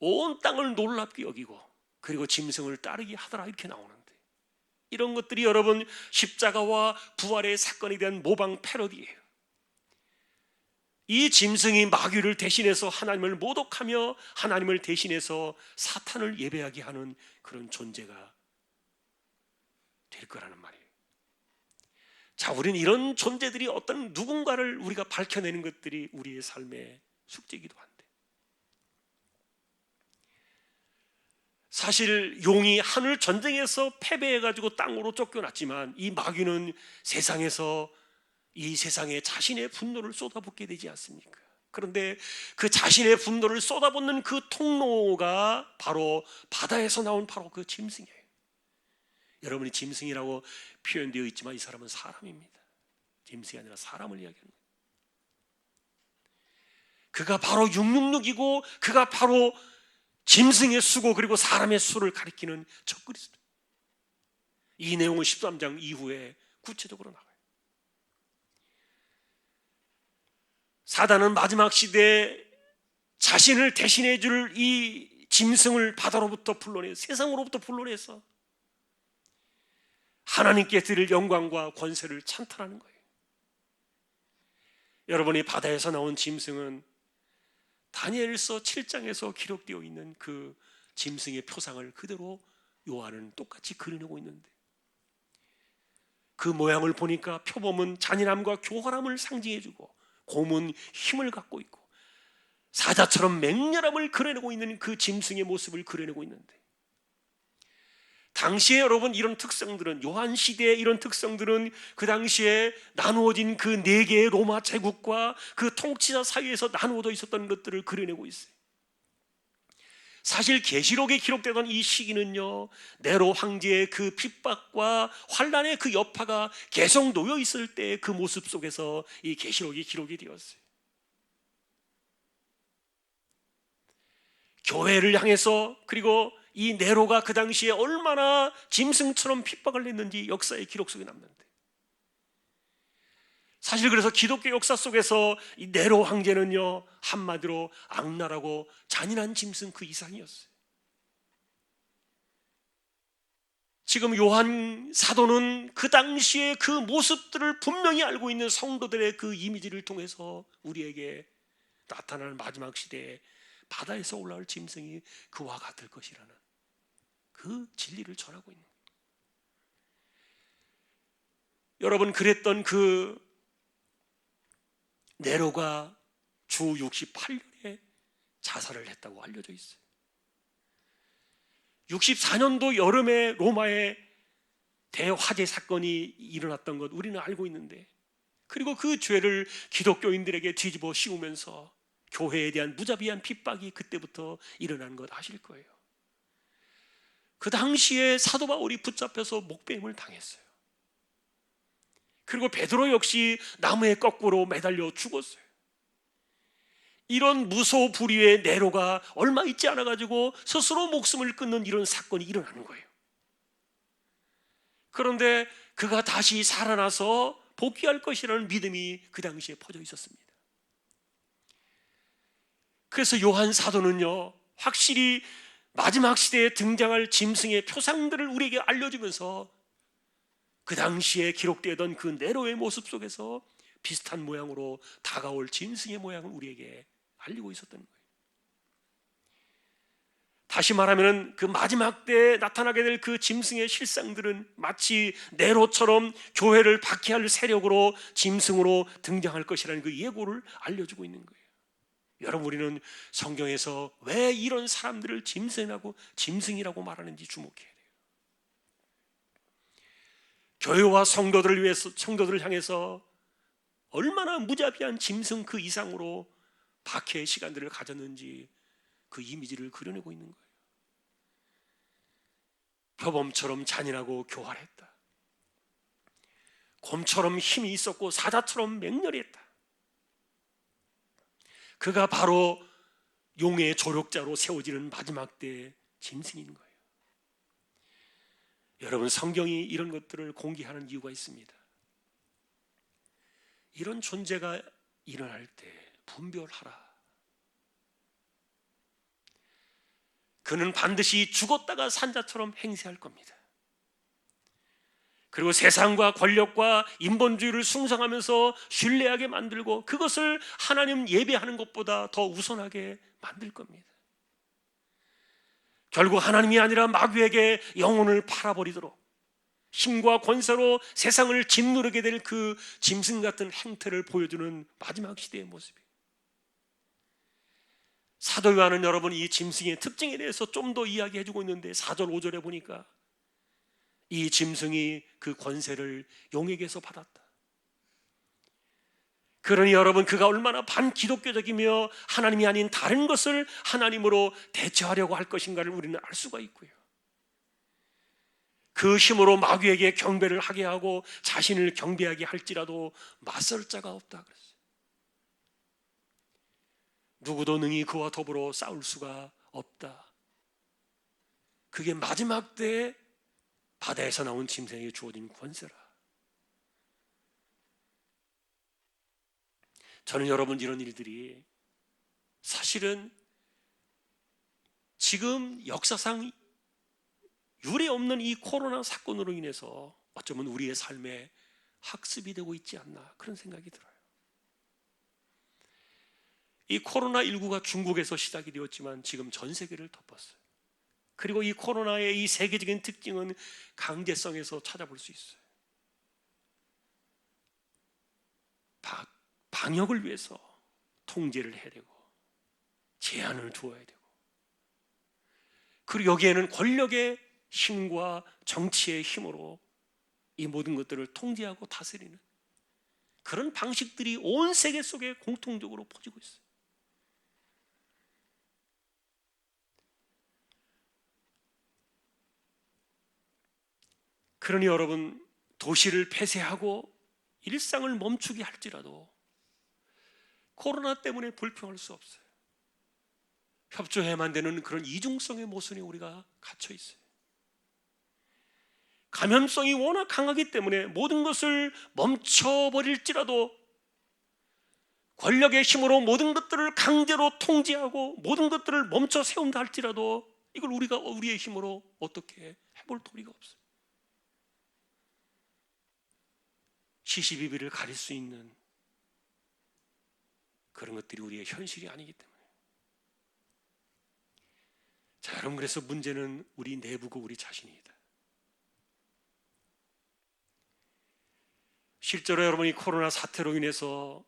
온 땅을 놀랍게 여기고 그리고 짐승을 따르게 하더라, 이렇게 나오는데, 이런 것들이 여러분 십자가와 부활의 사건에 대한 모방 패러디예요. 이 짐승이 마귀를 대신해서 하나님을 모독하며 하나님을 대신해서 사탄을 예배하게 하는 그런 존재가 될 거라는 말이에요. 자, 우리는 이런 존재들이 어떤 누군가를 우리가 밝혀내는 것들이 우리의 삶의 숙제이기도 한데, 사실 용이 하늘 전쟁에서 패배해가지고 땅으로 쫓겨났지만 이 마귀는 세상에서 이 세상에 자신의 분노를 쏟아붓게 되지 않습니까? 그런데 그 자신의 분노를 쏟아붓는 그 통로가 바로 바다에서 나온 바로 그 짐승이에요. 여러분이 짐승이라고 표현되어 있지만 이 사람은 사람입니다. 짐승이 아니라 사람을 이야기하는 거예요. 그가 바로 666이고 그가 바로 짐승의 수고 그리고 사람의 수를 가리키는 적그리스도. 이 내용은 13장 이후에 구체적으로 나와요. 사단은 마지막 시대에 자신을 대신해 줄 이 짐승을 바다로부터 불러내 세상으로부터 불러내서 하나님께 드릴 영광과 권세를 찬탄하는 거예요. 여러분이 바다에서 나온 짐승은 다니엘서 7장에서 기록되어 있는 그 짐승의 표상을 그대로 요한은 똑같이 그려내고 있는데, 그 모양을 보니까 표범은 잔인함과 교활함을 상징해주고 곰은 힘을 갖고 있고 사자처럼 맹렬함을 그려내고 있는 그 짐승의 모습을 그려내고 있는데, 당시에 여러분 이런 특성들은, 요한 시대의 이런 특성들은 그 당시에 나누어진 그 네 개의 로마 제국과 그 통치자 사이에서 나누어져 있었던 것들을 그려내고 있어요. 사실 계시록에 기록되던 이 시기는요, 네로 황제의 그 핍박과 환란의 그 여파가 계속 놓여 있을 때 그 모습 속에서 이 계시록이 기록이 되었어요. 교회를 향해서, 그리고 이 네로가 그 당시에 얼마나 짐승처럼 핍박을 했는지 역사의 기록 속에 남는데, 사실 그래서 기독교 역사 속에서 이 네로 황제는요, 한마디로 악랄하고 잔인한 짐승 그 이상이었어요. 지금 요한 사도는 그 당시의 그 모습들을 분명히 알고 있는 성도들의 그 이미지를 통해서 우리에게 나타나는 마지막 시대에 바다에서 올라올 짐승이 그와 같을 것이라는 그 진리를 전하고 있는 거예요. 여러분, 그랬던 그 네로가 주 68년에 자살을 했다고 알려져 있어요. 64년도 여름에 로마에 대화재 사건이 일어났던 것 우리는 알고 있는데, 그리고 그 죄를 기독교인들에게 뒤집어 씌우면서 교회에 대한 무자비한 핍박이 그때부터 일어난 것 아실 거예요. 그 당시에 사도 바울이 붙잡혀서 목배임을 당했어요. 그리고 베드로 역시 나무에 거꾸로 매달려 죽었어요. 이런 무소불위의 네로가 얼마 있지 않아 가지고 스스로 목숨을 끊는 이런 사건이 일어나는 거예요. 그런데 그가 다시 살아나서 복귀할 것이라는 믿음이 그 당시에 퍼져 있었습니다. 그래서 요한 사도는요, 확실히 마지막 시대에 등장할 짐승의 표상들을 우리에게 알려주면서 그 당시에 기록되던 그 네로의 모습 속에서 비슷한 모양으로 다가올 짐승의 모양을 우리에게 알리고 있었던 거예요. 다시 말하면 그 마지막 때에 나타나게 될 그 짐승의 실상들은 마치 네로처럼 교회를 박해할 세력으로 짐승으로 등장할 것이라는 그 예고를 알려주고 있는 거예요. 여러분, 우리는 성경에서 왜 이런 사람들을 짐승이라고 말하는지 주목해야 돼요. 교회와 성도들을 위해서, 성도들을 향해서 얼마나 무자비한 짐승 그 이상으로 박해의 시간들을 가졌는지 그 이미지를 그려내고 있는 거예요. 표범처럼 잔인하고 교활했다. 곰처럼 힘이 있었고 사자처럼 맹렬했다. 그가 바로 용의 조력자로 세워지는 마지막 때의 짐승인 거예요. 여러분, 성경이 이런 것들을 공개하는 이유가 있습니다. 이런 존재가 일어날 때 분별하라. 그는 반드시 죽었다가 산 자처럼 행세할 겁니다. 그리고 세상과 권력과 인본주의를 숭상하면서 신뢰하게 만들고 그것을 하나님 예배하는 것보다 더 우선하게 만들 겁니다. 결국 하나님이 아니라 마귀에게 영혼을 팔아버리도록 힘과 권세로 세상을 짓누르게 될 그 짐승 같은 행태를 보여주는 마지막 시대의 모습이에요. 사도 요한은 여러분 이 짐승의 특징에 대해서 좀 더 이야기해주고 있는데 4절 5절에 보니까 이 짐승이 그 권세를 용에게서 받았다. 그러니 여러분, 그가 얼마나 반기독교적이며 하나님이 아닌 다른 것을 하나님으로 대체하려고 할 것인가를 우리는 알 수가 있고요. 그 힘으로 마귀에게 경배를 하게 하고 자신을 경배하게 할지라도 맞설 자가 없다 그랬어요. 누구도 능히 그와 더불어 싸울 수가 없다. 그게 마지막 때에 바다에서 나온 짐승에게 주어진 권세라. 저는 여러분 이런 일들이 사실은 지금 역사상 유례 없는 이 코로나 사건으로 인해서 어쩌면 우리의 삶에 학습이 되고 있지 않나 그런 생각이 들어요. 이 코로나19가 중국에서 시작이 되었지만 지금 전 세계를 덮었어요. 그리고 이 코로나의 이 세계적인 특징은 강제성에서 찾아볼 수 있어요. 방역을 위해서 통제를 해야 되고 제한을 두어야 되고, 그리고 여기에는 권력의 힘과 정치의 힘으로 이 모든 것들을 통제하고 다스리는 그런 방식들이 온 세계 속에 공통적으로 퍼지고 있어요. 그러니 여러분, 도시를 폐쇄하고 일상을 멈추게 할지라도 코로나 때문에 불평할 수 없어요. 협조해야만 되는 그런 이중성의 모순에 우리가 갇혀 있어요. 감염성이 워낙 강하기 때문에 모든 것을 멈춰버릴지라도, 권력의 힘으로 모든 것들을 강제로 통제하고 모든 것들을 멈춰 세운다 할지라도 이걸 우리가 우리의 힘으로 어떻게 해볼 도리가 없어요. 시시비비를 가릴 수 있는 그런 것들이 우리의 현실이 아니기 때문에. 자, 여러분, 그래서 문제는 우리 내부고 우리 자신이다. 실제로 여러분이 코로나 사태로 인해서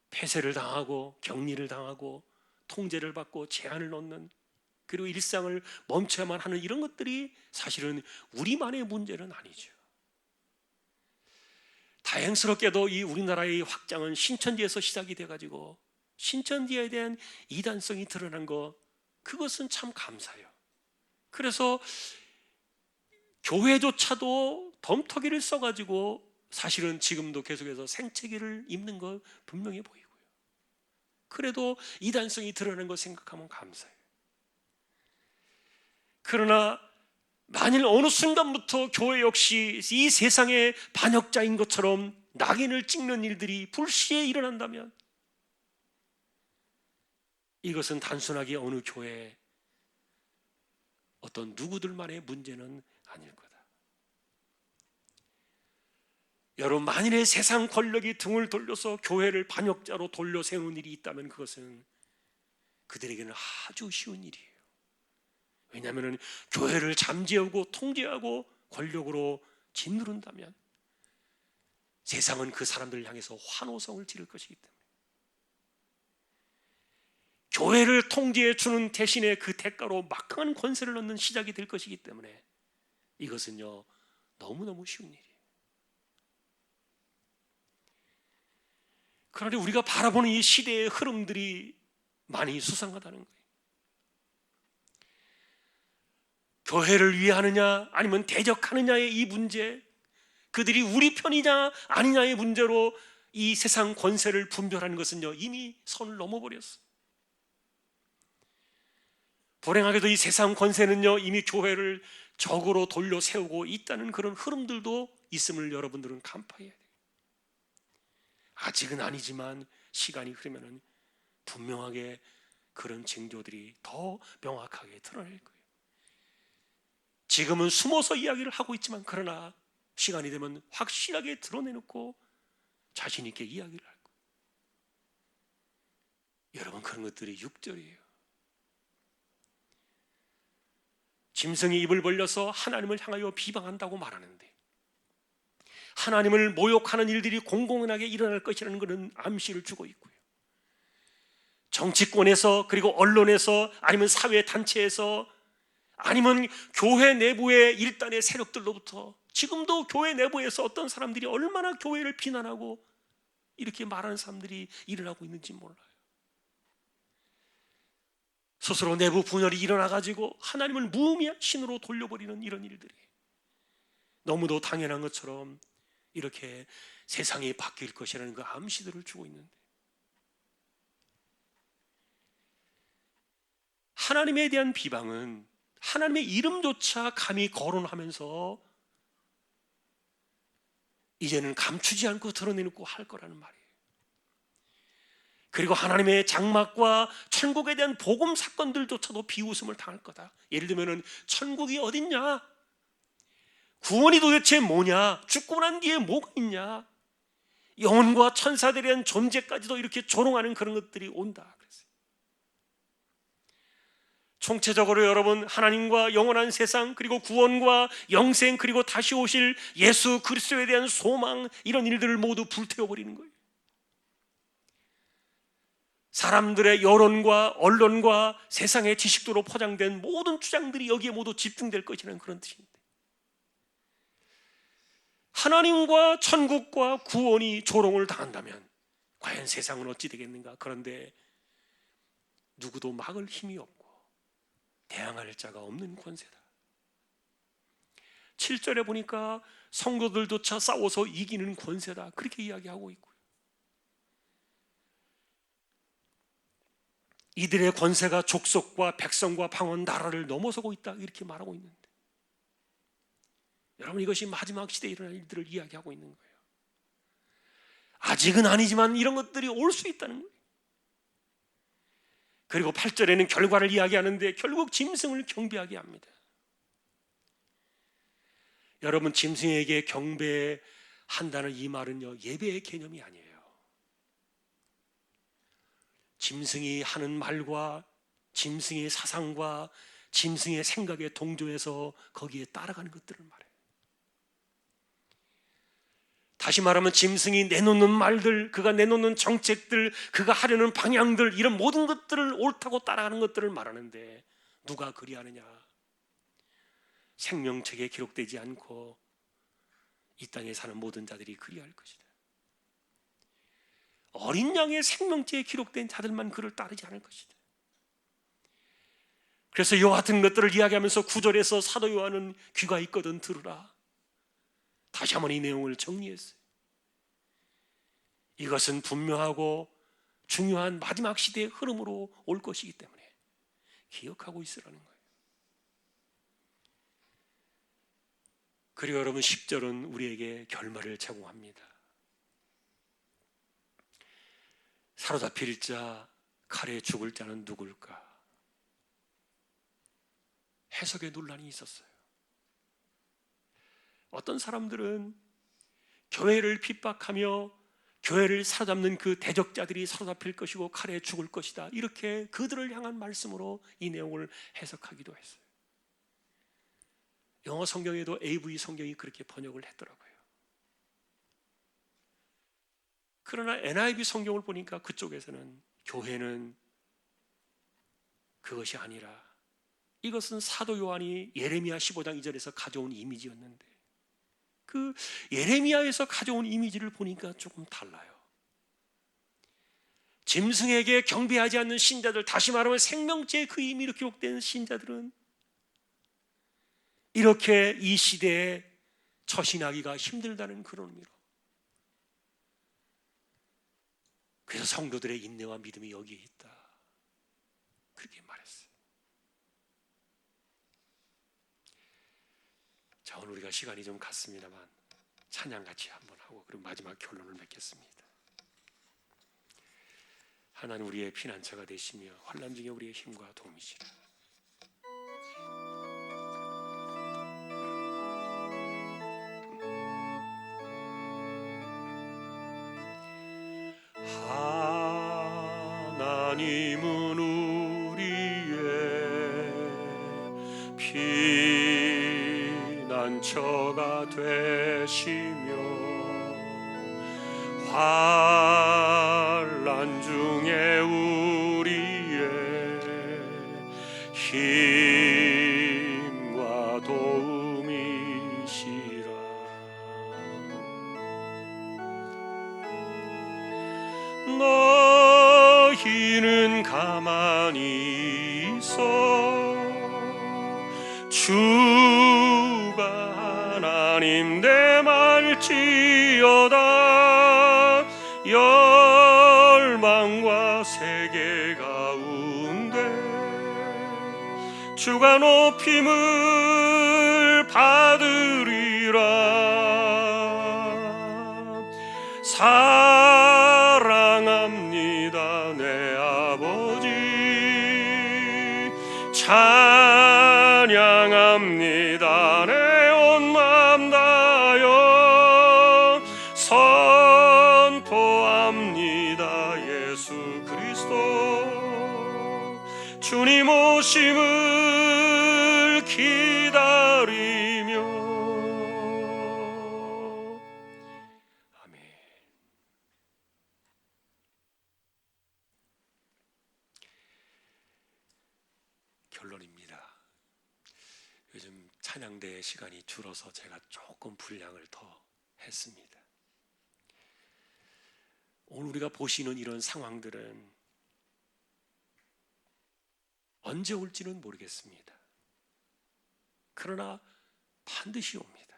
폐쇄를 당하고 격리를 당하고 통제를 받고 제한을 넣는, 그리고 일상을 멈춰야만 하는 이런 것들이 사실은 우리만의 문제는 아니죠. 다행스럽게도 이 우리나라의 확장은 신천지에서 시작이 돼가지고 신천지에 대한 이단성이 드러난 거, 그것은 참 감사해요. 그래서 교회조차도 덤터기를 써가지고 사실은 지금도 계속해서 생채기를 입는 거 분명해 보이고요. 그래도 이단성이 드러난 거 생각하면 감사해요. 그러나 만일 어느 순간부터 교회 역시 이 세상의 반역자인 것처럼 낙인을 찍는 일들이 불시에 일어난다면 이것은 단순하게 어느 교회의 어떤 누구들만의 문제는 아닐 거다. 여러분, 만일에 세상 권력이 등을 돌려서 교회를 반역자로 돌려 세우는 일이 있다면 그것은 그들에게는 아주 쉬운 일이에요. 왜냐하면 교회를 잠재우고 통제하고 권력으로 짓누른다면 세상은 그 사람들을 향해서 환호성을 지를 것이기 때문에, 교회를 통제해 주는 대신에 그 대가로 막강한 권세를 얻는 시작이 될 것이기 때문에 이것은요, 너무너무 쉬운 일이에요. 그러나 우리가 바라보는 이 시대의 흐름들이 많이 수상하다는 거예요. 교회를 위하느냐 아니면 대적하느냐의 이 문제, 그들이 우리 편이냐 아니냐의 문제로 이 세상 권세를 분별하는 것은요, 이미 선을 넘어버렸어요. 불행하게도 이 세상 권세는요, 이미 교회를 적으로 돌려 세우고 있다는 그런 흐름들도 있음을 여러분들은 간파해야 돼요. 아직은 아니지만 시간이 흐르면 분명하게 그런 징조들이 더 명확하게 드러날 거예요. 지금은 숨어서 이야기를 하고 있지만 그러나 시간이 되면 확실하게 드러내놓고 자신 있게 이야기를 할 거예요. 여러분, 그런 것들이 6절이에요. 짐승이 입을 벌려서 하나님을 향하여 비방한다고 말하는데, 하나님을 모욕하는 일들이 공공연하게 일어날 것이라는 것은 암시를 주고 있고요. 정치권에서, 그리고 언론에서, 아니면 사회단체에서, 아니면 교회 내부의 일단의 세력들로부터, 지금도 교회 내부에서 어떤 사람들이 얼마나 교회를 비난하고 이렇게 말하는 사람들이 일어나고 있는지 몰라요. 스스로 내부 분열이 일어나가지고 하나님을 무의미한 신으로 돌려버리는 이런 일들이 너무도 당연한 것처럼 이렇게 세상이 바뀔 것이라는 그 암시들을 주고 있는데, 하나님에 대한 비방은 하나님의 이름조차 감히 거론하면서 이제는 감추지 않고 드러내놓고 할 거라는 말이에요. 그리고 하나님의 장막과 천국에 대한 복음 사건들조차도 비웃음을 당할 거다. 예를 들면 천국이 어딨냐? 구원이 도대체 뭐냐? 죽고 난 뒤에 뭐가 있냐? 영혼과 천사들에 대한 존재까지도 이렇게 조롱하는 그런 것들이 온다. 그랬어요. 총체적으로 여러분, 하나님과 영원한 세상, 그리고 구원과 영생, 그리고 다시 오실 예수 그리스도에 대한 소망, 이런 일들을 모두 불태워버리는 거예요. 사람들의 여론과 언론과 세상의 지식도로 포장된 모든 주장들이 여기에 모두 집중될 것이라는 그런 뜻입니다. 하나님과 천국과 구원이 조롱을 당한다면 과연 세상은 어찌 되겠는가? 그런데 누구도 막을 힘이 없고 대항할 자가 없는 권세다. 7절에 보니까 성도들조차 싸워서 이기는 권세다, 그렇게 이야기하고 있고요. 이들의 권세가 족속과 백성과 방언 나라를 넘어서고 있다, 이렇게 말하고 있는데, 여러분, 이것이 마지막 시대에 일어날 일들을 이야기하고 있는 거예요. 아직은 아니지만 이런 것들이 올 수 있다는 거예요. 그리고 8절에는 결과를 이야기하는데 결국 짐승을 경배하게 합니다. 여러분, 짐승에게 경배한다는 이 말은요, 예배의 개념이 아니에요. 짐승이 하는 말과 짐승의 사상과 짐승의 생각에 동조해서 거기에 따라가는 것들을 말해요. 다시 말하면 짐승이 내놓는 말들, 그가 내놓는 정책들, 그가 하려는 방향들, 이런 모든 것들을 옳다고 따라가는 것들을 말하는데, 누가 그리하느냐? 생명책에 기록되지 않고 이 땅에 사는 모든 자들이 그리할 것이다. 어린 양의 생명책에 기록된 자들만 그를 따르지 않을 것이다. 그래서 이와 같은 것들을 이야기하면서 9절에서 사도 요한은 귀가 있거든 들으라, 다시 한번 이 내용을 정리했어요. 이것은 분명하고 중요한 마지막 시대의 흐름으로 올 것이기 때문에 기억하고 있으라는 거예요. 그리고 여러분, 10절은 우리에게 결말을 제공합니다. 사로잡힐 자, 칼에 죽을 자는 누굴까? 해석에 논란이 있었어요. 어떤 사람들은 교회를 핍박하며 교회를 사로잡는 그 대적자들이 사로잡힐 것이고 칼에 죽을 것이다, 이렇게 그들을 향한 말씀으로 이 내용을 해석하기도 했어요. 영어 성경에도 AV 성경이 그렇게 번역을 했더라고요. 그러나 NIV 성경을 보니까 그쪽에서는 교회는 그것이 아니라 이것은 사도 요한이 예레미야 15장 2절에서 가져온 이미지였는데, 그 예레미야에서 가져온 이미지를 보니까 조금 달라요. 짐승에게 경배하지 않는 신자들, 다시 말하면 생명체의 그 의미로 기록된 신자들은 이렇게 이 시대에 처신하기가 힘들다는 그런 의미로, 그래서 성도들의 인내와 믿음이 여기에 있다, 그렇게 말했어요. 자, 오늘 우리가 시간이 좀 갔습니다만 찬양 같이 한번 하고 그리고 마지막 결론을 맺겠습니다. 하나님, 우리의 피난처가 되시며 환난 중에 우리의 힘과 도움이시라. 하나님은 우리의 피난처가 되시며 환난 중에 우리의 힘과 도움이시라. 너희는 가만히 있어 주가 하나님 대말지어다. 열방과 세계 가운데 주가 높임을 받으리라. 사랑합니다 찬양합니다. 내 온 마음 다하여 선포합니다. 예수 그리스도 주님 오심을 기다리며. 아멘. 결론입니다. 요즘 찬양대 시간이 줄어서 제가 조금 분량을 더 했습니다. 오늘 우리가 보시는 이런 상황들은 언제 올지는 모르겠습니다. 그러나 반드시 옵니다.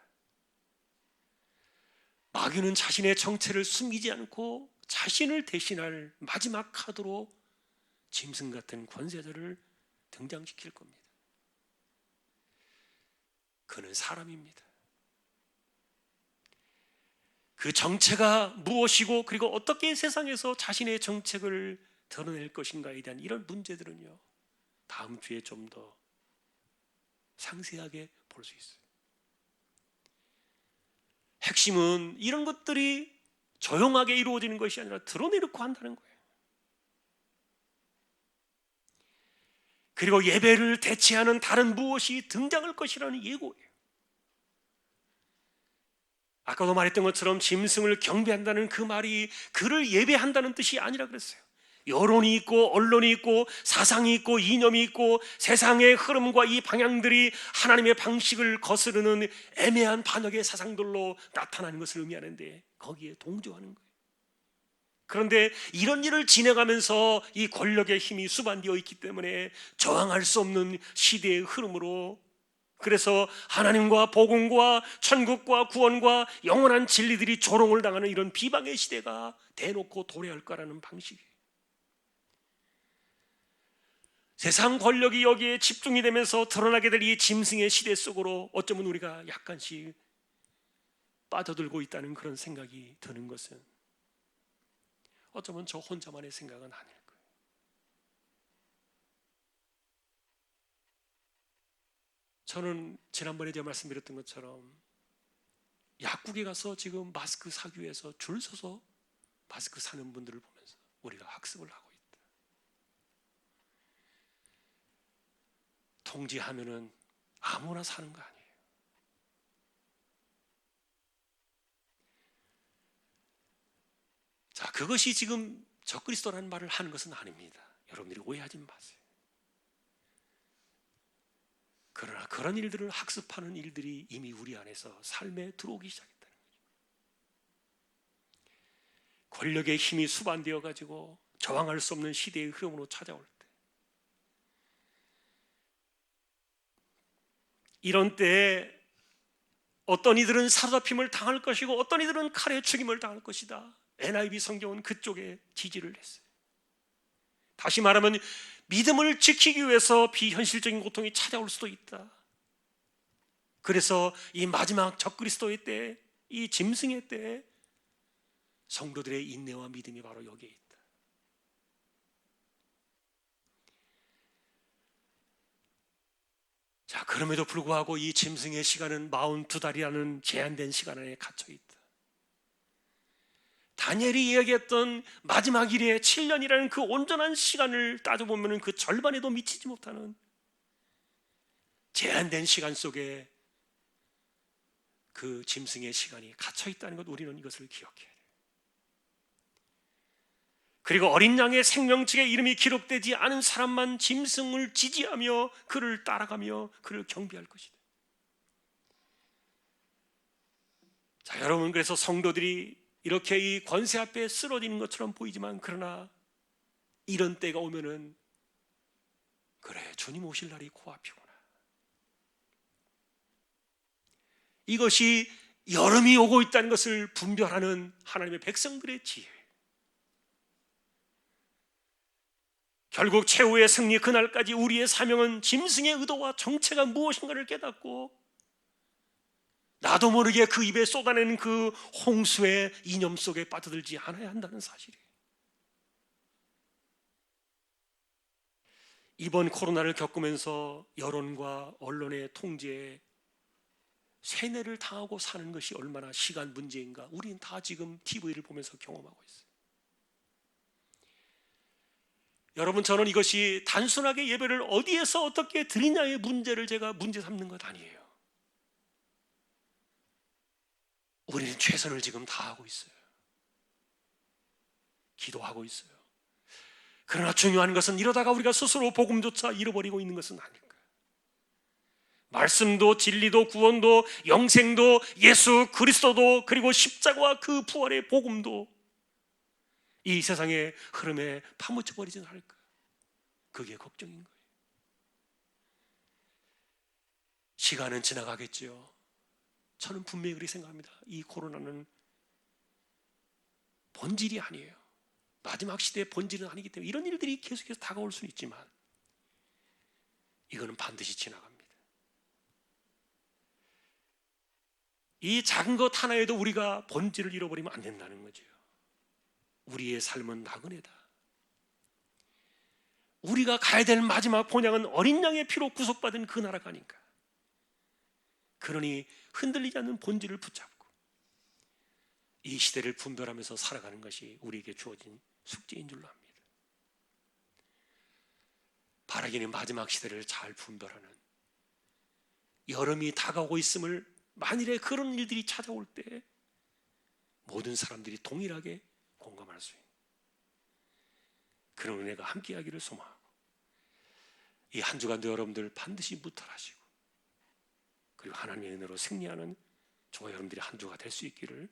마귀는 자신의 정체를 숨기지 않고 자신을 대신할 마지막 카드로 짐승 같은 권세자를 등장시킬 겁니다. 그는 사람입니다. 그 정체가 무엇이고 그리고 어떻게 세상에서 자신의 정책을 드러낼 것인가에 대한 이런 문제들은요, 다음 주에 좀 더 상세하게 볼 수 있어요. 핵심은 이런 것들이 조용하게 이루어지는 것이 아니라 드러내놓고 한다는 거예요. 그리고 예배를 대체하는 다른 무엇이 등장할 것이라는 예고예요. 아까도 말했던 것처럼 짐승을 경배한다는 그 말이 그를 예배한다는 뜻이 아니라 그랬어요. 여론이 있고 언론이 있고 사상이 있고 이념이 있고 세상의 흐름과 이 방향들이 하나님의 방식을 거스르는 애매한 반역의 사상들로 나타나는 것을 의미하는데 거기에 동조하는 거예요. 그런데 이런 일을 진행하면서 이 권력의 힘이 수반되어 있기 때문에 저항할 수 없는 시대의 흐름으로, 그래서 하나님과 복음과 천국과 구원과 영원한 진리들이 조롱을 당하는 이런 비방의 시대가 대놓고 도래할 거라는 방식이에요. 세상 권력이 여기에 집중이 되면서 드러나게 될 이 짐승의 시대 속으로 어쩌면 우리가 약간씩 빠져들고 있다는 그런 생각이 드는 것은 어쩌면 저 혼자만의 생각은 아닐 거예요. 저는 지난번에 제가 말씀드렸던 것처럼 약국에 가서 지금 마스크 사기 위해서 줄 서서 마스크 사는 분들을 보면서 우리가 학습을 하고 있다. 통지하면은 아무나 사는 거 아니에요. 자, 그것이 지금 적그리스도라는 말을 하는 것은 아닙니다. 여러분들이 오해하지 마세요. 그러나 그런 일들을 학습하는 일들이 이미 우리 안에서 삶에 들어오기 시작했다는 거죠. 권력의 힘이 수반되어 가지고 저항할 수 없는 시대의 흐름으로 찾아올 때, 이런 때에 어떤 이들은 사로잡힘을 당할 것이고 어떤 이들은 칼에 죽임을 당할 것이다. NIV 성경은 그쪽에 지지를 했어요. 다시 말하면 믿음을 지키기 위해서 비현실적인 고통이 찾아올 수도 있다. 그래서 이 마지막 적그리스도의 때, 이 짐승의 때에 성도들의 인내와 믿음이 바로 여기에 있다. 자, 그럼에도 불구하고 이 짐승의 시간은 42달이라는 제한된 시간 안에 갇혀 있다. 다니엘이 이야기했던 마지막 일의 7년이라는 그 온전한 시간을 따져보면 그 절반에도 미치지 못하는 제한된 시간 속에 그 짐승의 시간이 갇혀 있다는 것, 우리는 이것을 기억해야 돼요. 그리고 어린 양의 생명책에 이름이 기록되지 않은 사람만 짐승을 지지하며 그를 따라가며 그를 경배할 것이다. 자, 여러분, 그래서 성도들이 이렇게 이 권세 앞에 쓰러지는 것처럼 보이지만, 그러나 이런 때가 오면은 그래, 주님 오실 날이 코앞이구나. 이것이 여름이 오고 있다는 것을 분별하는 하나님의 백성들의 지혜. 결국 최후의 승리 그날까지 우리의 사명은 짐승의 의도와 정체가 무엇인가를 깨닫고 나도 모르게 그 입에 쏟아내는 그 홍수의 이념 속에 빠져들지 않아야 한다는 사실이에요. 이번 코로나를 겪으면서 여론과 언론의 통제에 세뇌를 당하고 사는 것이 얼마나 시간 문제인가, 우리는 다 지금 TV를 보면서 경험하고 있어요. 여러분, 저는 이것이 단순하게 예배를 어디에서 어떻게 드리냐의 문제를 제가 문제 삼는 것 아니에요. 우리는 최선을 지금 다하고 있어요. 기도하고 있어요. 그러나 중요한 것은 이러다가 우리가 스스로 복음조차 잃어버리고 있는 것은 아닐까. 말씀도 진리도 구원도 영생도 예수 그리스도도 그리고 십자가와 그 부활의 복음도 이 세상의 흐름에 파묻혀 버리지는 않을까. 그게 걱정인 거예요. 시간은 지나가겠지요. 저는 분명히 그렇게 생각합니다. 이 코로나는 본질이 아니에요. 마지막 시대의 본질은 아니기 때문에 이런 일들이 계속해서 다가올 수는 있지만 이거는 반드시 지나갑니다. 이 작은 것 하나에도 우리가 본질을 잃어버리면 안 된다는 거죠. 우리의 삶은 나그네다. 우리가 가야 될 마지막 본향은 어린 양의 피로 구속받은 그 나라가 아닌가. 그러니 흔들리지 않는 본질을 붙잡고 이 시대를 분별하면서 살아가는 것이 우리에게 주어진 숙제인 줄로 압니다. 바라기는 마지막 시대를 잘 분별하는, 여름이 다가오고 있음을 만일에 그런 일들이 찾아올 때 모든 사람들이 동일하게 공감할 수 있는 그런 은혜가 함께하기를 소망하고, 이 한 주간도 여러분들 반드시 무탈하시고 그리고 하나님의 은혜로 승리하는 저와 여러분들의 한 주가 될 수 있기를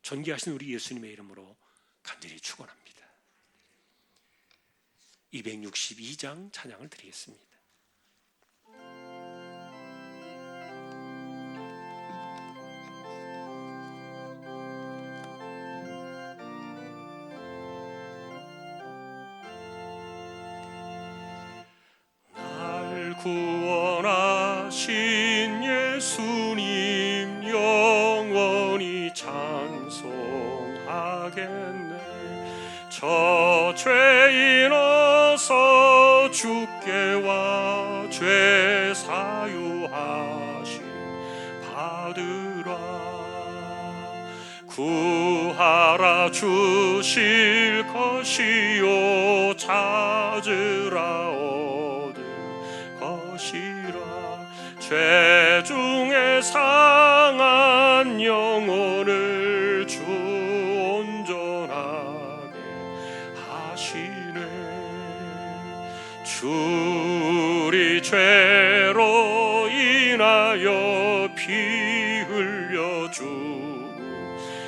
존귀하신 우리 예수님의 이름으로 간절히 축원합니다. 262장 찬양을 드리겠습니다. 날 구원하신 예수님 영원히 찬송하겠네. 저 죄인 어서 주께 와 죄 사유하심 받으라. 구하라 주실 것이요 찾으라 얻을 것이라. 죄 중에 상한 영혼을 주 온전하게 하시네. 주리 죄로 인하여 피 흘려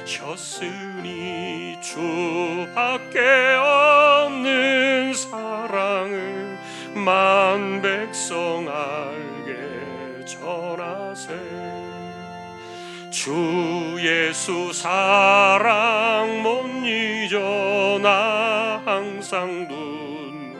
죽으셨으니 주밖에 없는 사랑을 만 백성 알게 전하세. 주 예수 사랑 못 잊어 나 항상 눈물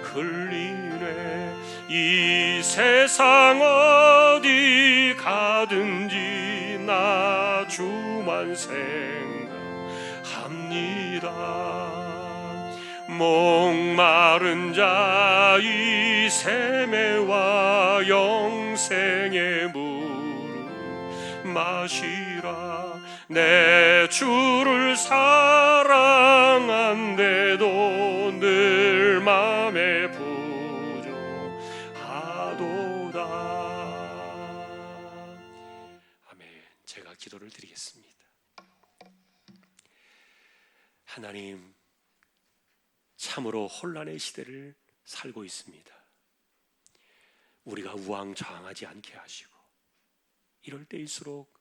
흘리네. 이 세상 어디 가든지 나 주만 생각합니다. 목마른 자 이 세매와 영생의 물을 마시라. 내 주를 사랑한데도 늘 맘에 부족하도다. 아멘. 제가 기도를 드리겠습니다. 하나님, 참으로 혼란의 시대를 살고 있습니다. 우리가 우왕좌왕하지 않게 하시고 이럴 때일수록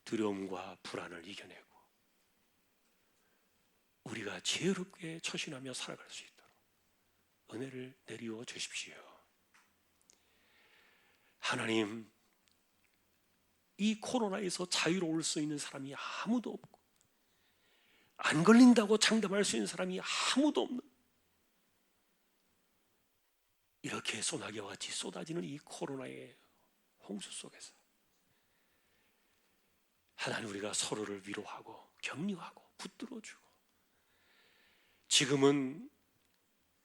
두려움과 불안을 이겨내고 우리가 지혜롭게 처신하며 살아갈 수 있도록 은혜를 내리워 주십시오. 하나님, 이 코로나에서 자유로울 수 있는 사람이 아무도 없고 안 걸린다고 장담할 수 있는 사람이 아무도 없는, 이렇게 소나기와 같이 쏟아지는 이 코로나의 홍수 속에서 하나님, 우리가 서로를 위로하고 격려하고 붙들어주고, 지금은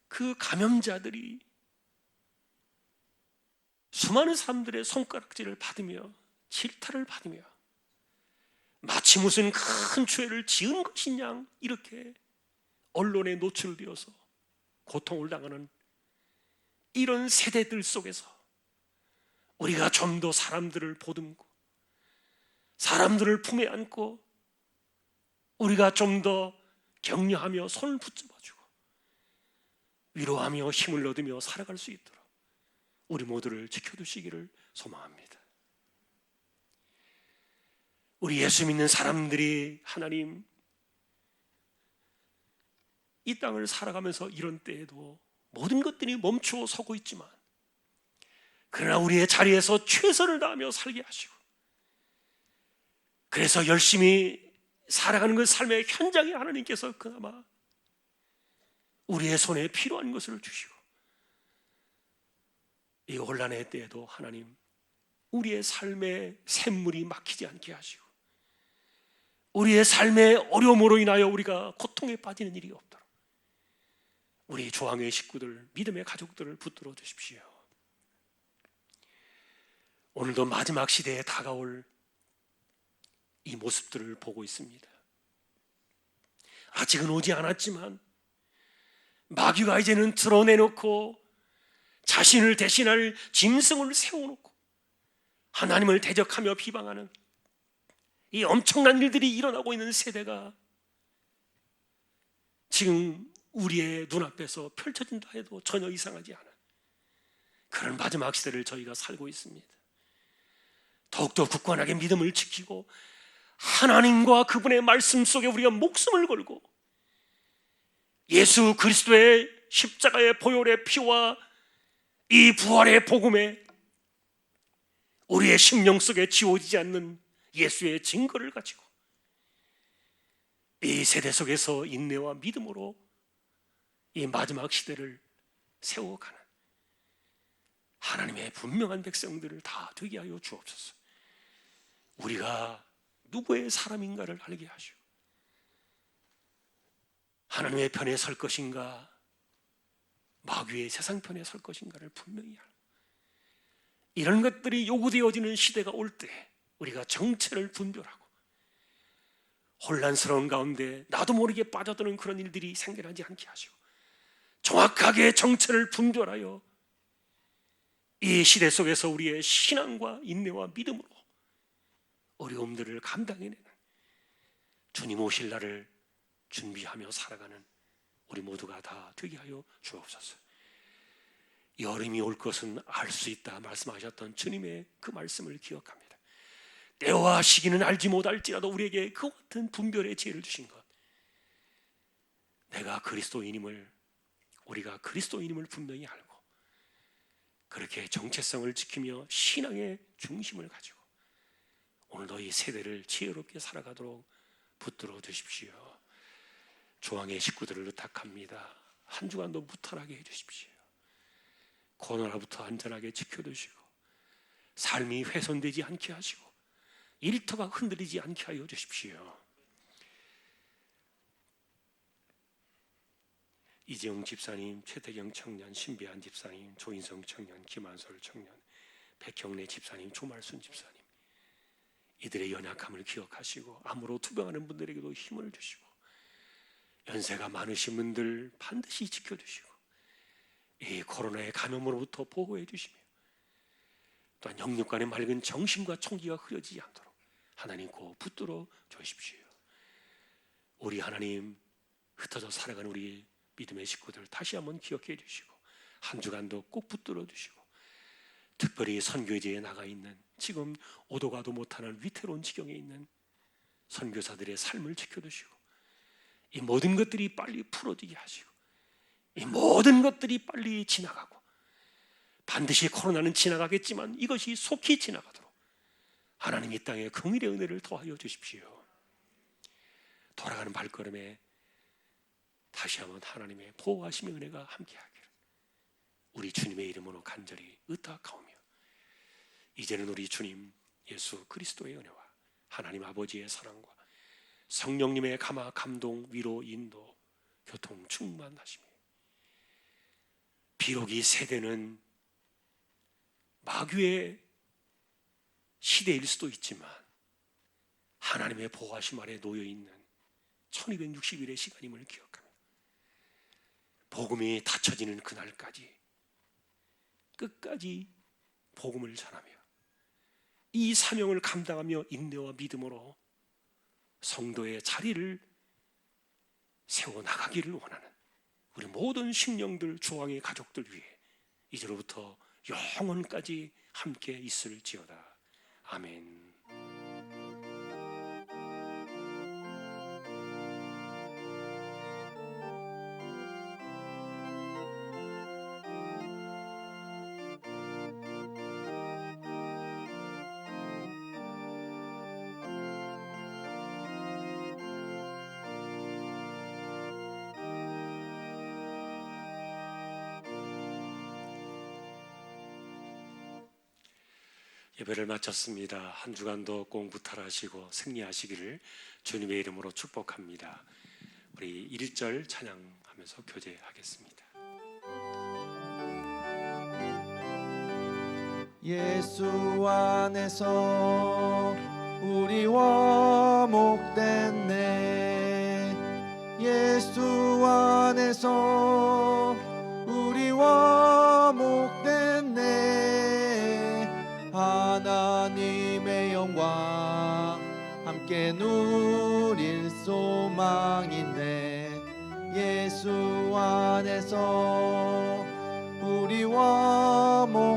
그 감염자들이 수많은 사람들의 손가락질을 받으며 질타를 받으며 마치 무슨 큰 죄를 지은 것인 양 이렇게 언론에 노출되어서 고통을 당하는 이런 세대들 속에서 우리가 좀 더 사람들을 보듬고 사람들을 품에 안고 우리가 좀 더 격려하며 손을 붙잡아주고 위로하며 힘을 얻으며 살아갈 수 있도록 우리 모두를 지켜주시기를 소망합니다. 우리 예수 믿는 사람들이 하나님 이 땅을 살아가면서 이런 때에도 모든 것들이 멈추어 서고 있지만 그러나 우리의 자리에서 최선을 다하며 살게 하시고 그래서 열심히 살아가는 그 삶의 현장에 하나님께서 그나마 우리의 손에 필요한 것을 주시고 이 혼란의 때에도 하나님 우리의 삶의 샘물이 막히지 않게 하시고 우리의 삶의 어려움으로 인하여 우리가 고통에 빠지는 일이 없도록 우리 조항의 식구들, 믿음의 가족들을 붙들어 주십시오. 오늘도 마지막 시대에 다가올 이 모습들을 보고 있습니다. 아직은 오지 않았지만 마귀가 이제는 드러내놓고 자신을 대신할 짐승을 세워놓고 하나님을 대적하며 비방하는 이 엄청난 일들이 일어나고 있는 세대가 지금 우리의 눈앞에서 펼쳐진다 해도 전혀 이상하지 않은 그런 마지막 시대를 저희가 살고 있습니다. 더욱더 굳건하게 믿음을 지키고 하나님과 그분의 말씀 속에 우리가 목숨을 걸고 예수 그리스도의 십자가의 보혈의 피와 이 부활의 복음에 우리의 심령 속에 지워지지 않는 예수의 증거를 가지고 이 세대 속에서 인내와 믿음으로 이 마지막 시대를 세워가는 하나님의 분명한 백성들을 다 되게 하여 주옵소서. 우리가 누구의 사람인가를 알게 하시고 하나님의 편에 설 것인가 마귀의 세상 편에 설 것인가를 분명히 알고 이런 것들이 요구되어지는 시대가 올 때 우리가 정체를 분별하고 혼란스러운 가운데 나도 모르게 빠져드는 그런 일들이 생겨나지 않게 하시고 정확하게 정체를 분별하여 이 시대 속에서 우리의 신앙과 인내와 믿음으로 어려움들을 감당해내는 주님 오실 날을 준비하며 살아가는 우리 모두가 다 되게 하여 주옵소서. 여름이 올 것은 알 수 있다 말씀하셨던 주님의 그 말씀을 기억합니다. 때와 시기는 알지 못할지라도 우리에게 그 같은 분별의 지혜를 주신 것, 내가 그리스도인임을 우리가 그리스도인임을 분명히 알고 그렇게 정체성을 지키며 신앙의 중심을 가지고 오늘도 이 세대를 지혜롭게 살아가도록 붙들어 주십시오. 조항의 식구들을 부탁합니다. 한 주간도 무탈하게 해주십시오. 코로나부터 안전하게 지켜주시고 삶이 훼손되지 않게 하시고 일터가 흔들리지 않게 하여 주십시오. 이재용 집사님, 최태경 청년, 신배한 집사님, 조인성 청년, 김한솔 청년, 백형래 집사님, 조말순 집사님, 이들의 연약함을 기억하시고 암으로 투병하는 분들에게도 힘을 주시고 연세가 많으신 분들 반드시 지켜주시고 이 코로나의 감염으로부터 보호해 주시며 또한 영육간의 맑은 정신과 총기가 흐려지지 않도록 하나님 꼭 붙들어 주십시오. 우리 하나님 흩어져 살아가는 우리 믿음의 식구들 다시 한번 기억해 주시고 한 주간도 꼭 붙들어 주시고 특별히 선교제에 나가 있는 지금 오도 가도 못하는 위태로운 지경에 있는 선교사들의 삶을 지켜주시고 이 모든 것들이 빨리 풀어지게 하시고 이 모든 것들이 빨리 지나가고 반드시 코로나는 지나가겠지만 이것이 속히 지나가도록 하나님 이 땅에 긍휼의 은혜를 더하여 주십시오. 돌아가는 발걸음에 다시 한번 하나님의 보호하심의 은혜가 함께하기를 우리 주님의 이름으로 간절히 의탁하오며 이제는 우리 주님 예수 그리스도의 은혜와 하나님 아버지의 사랑과 성령님의 감화 감동 위로 인도 교통 충만하심이 비록 이 세대는 마귀의 시대일 수도 있지만 하나님의 보호하심 아래 놓여있는 1260일의 시간임을 기억합니다. 복음이 닫혀지는 그날까지 끝까지 복음을 전하며 이 사명을 감당하며 인내와 믿음으로 성도의 자리를 세워나가기를 원하는 우리 모든 식령들, 주왕의 가족들 위해 이제로부터 영원까지 함께 있을지어다. 아멘. 예배를 마쳤습니다. 한 주간도 공부 잘하시고 승리하시기를 주님의 이름으로 축복합니다. 우리 1절 찬양하면서 교제하겠습니다.
예수 안에서 우리 화목됐네. 예수 안에서 우리 화목됐네. 하나님의 영광 함께 누릴 소망인데 예수 안에서 우리 화목됐네.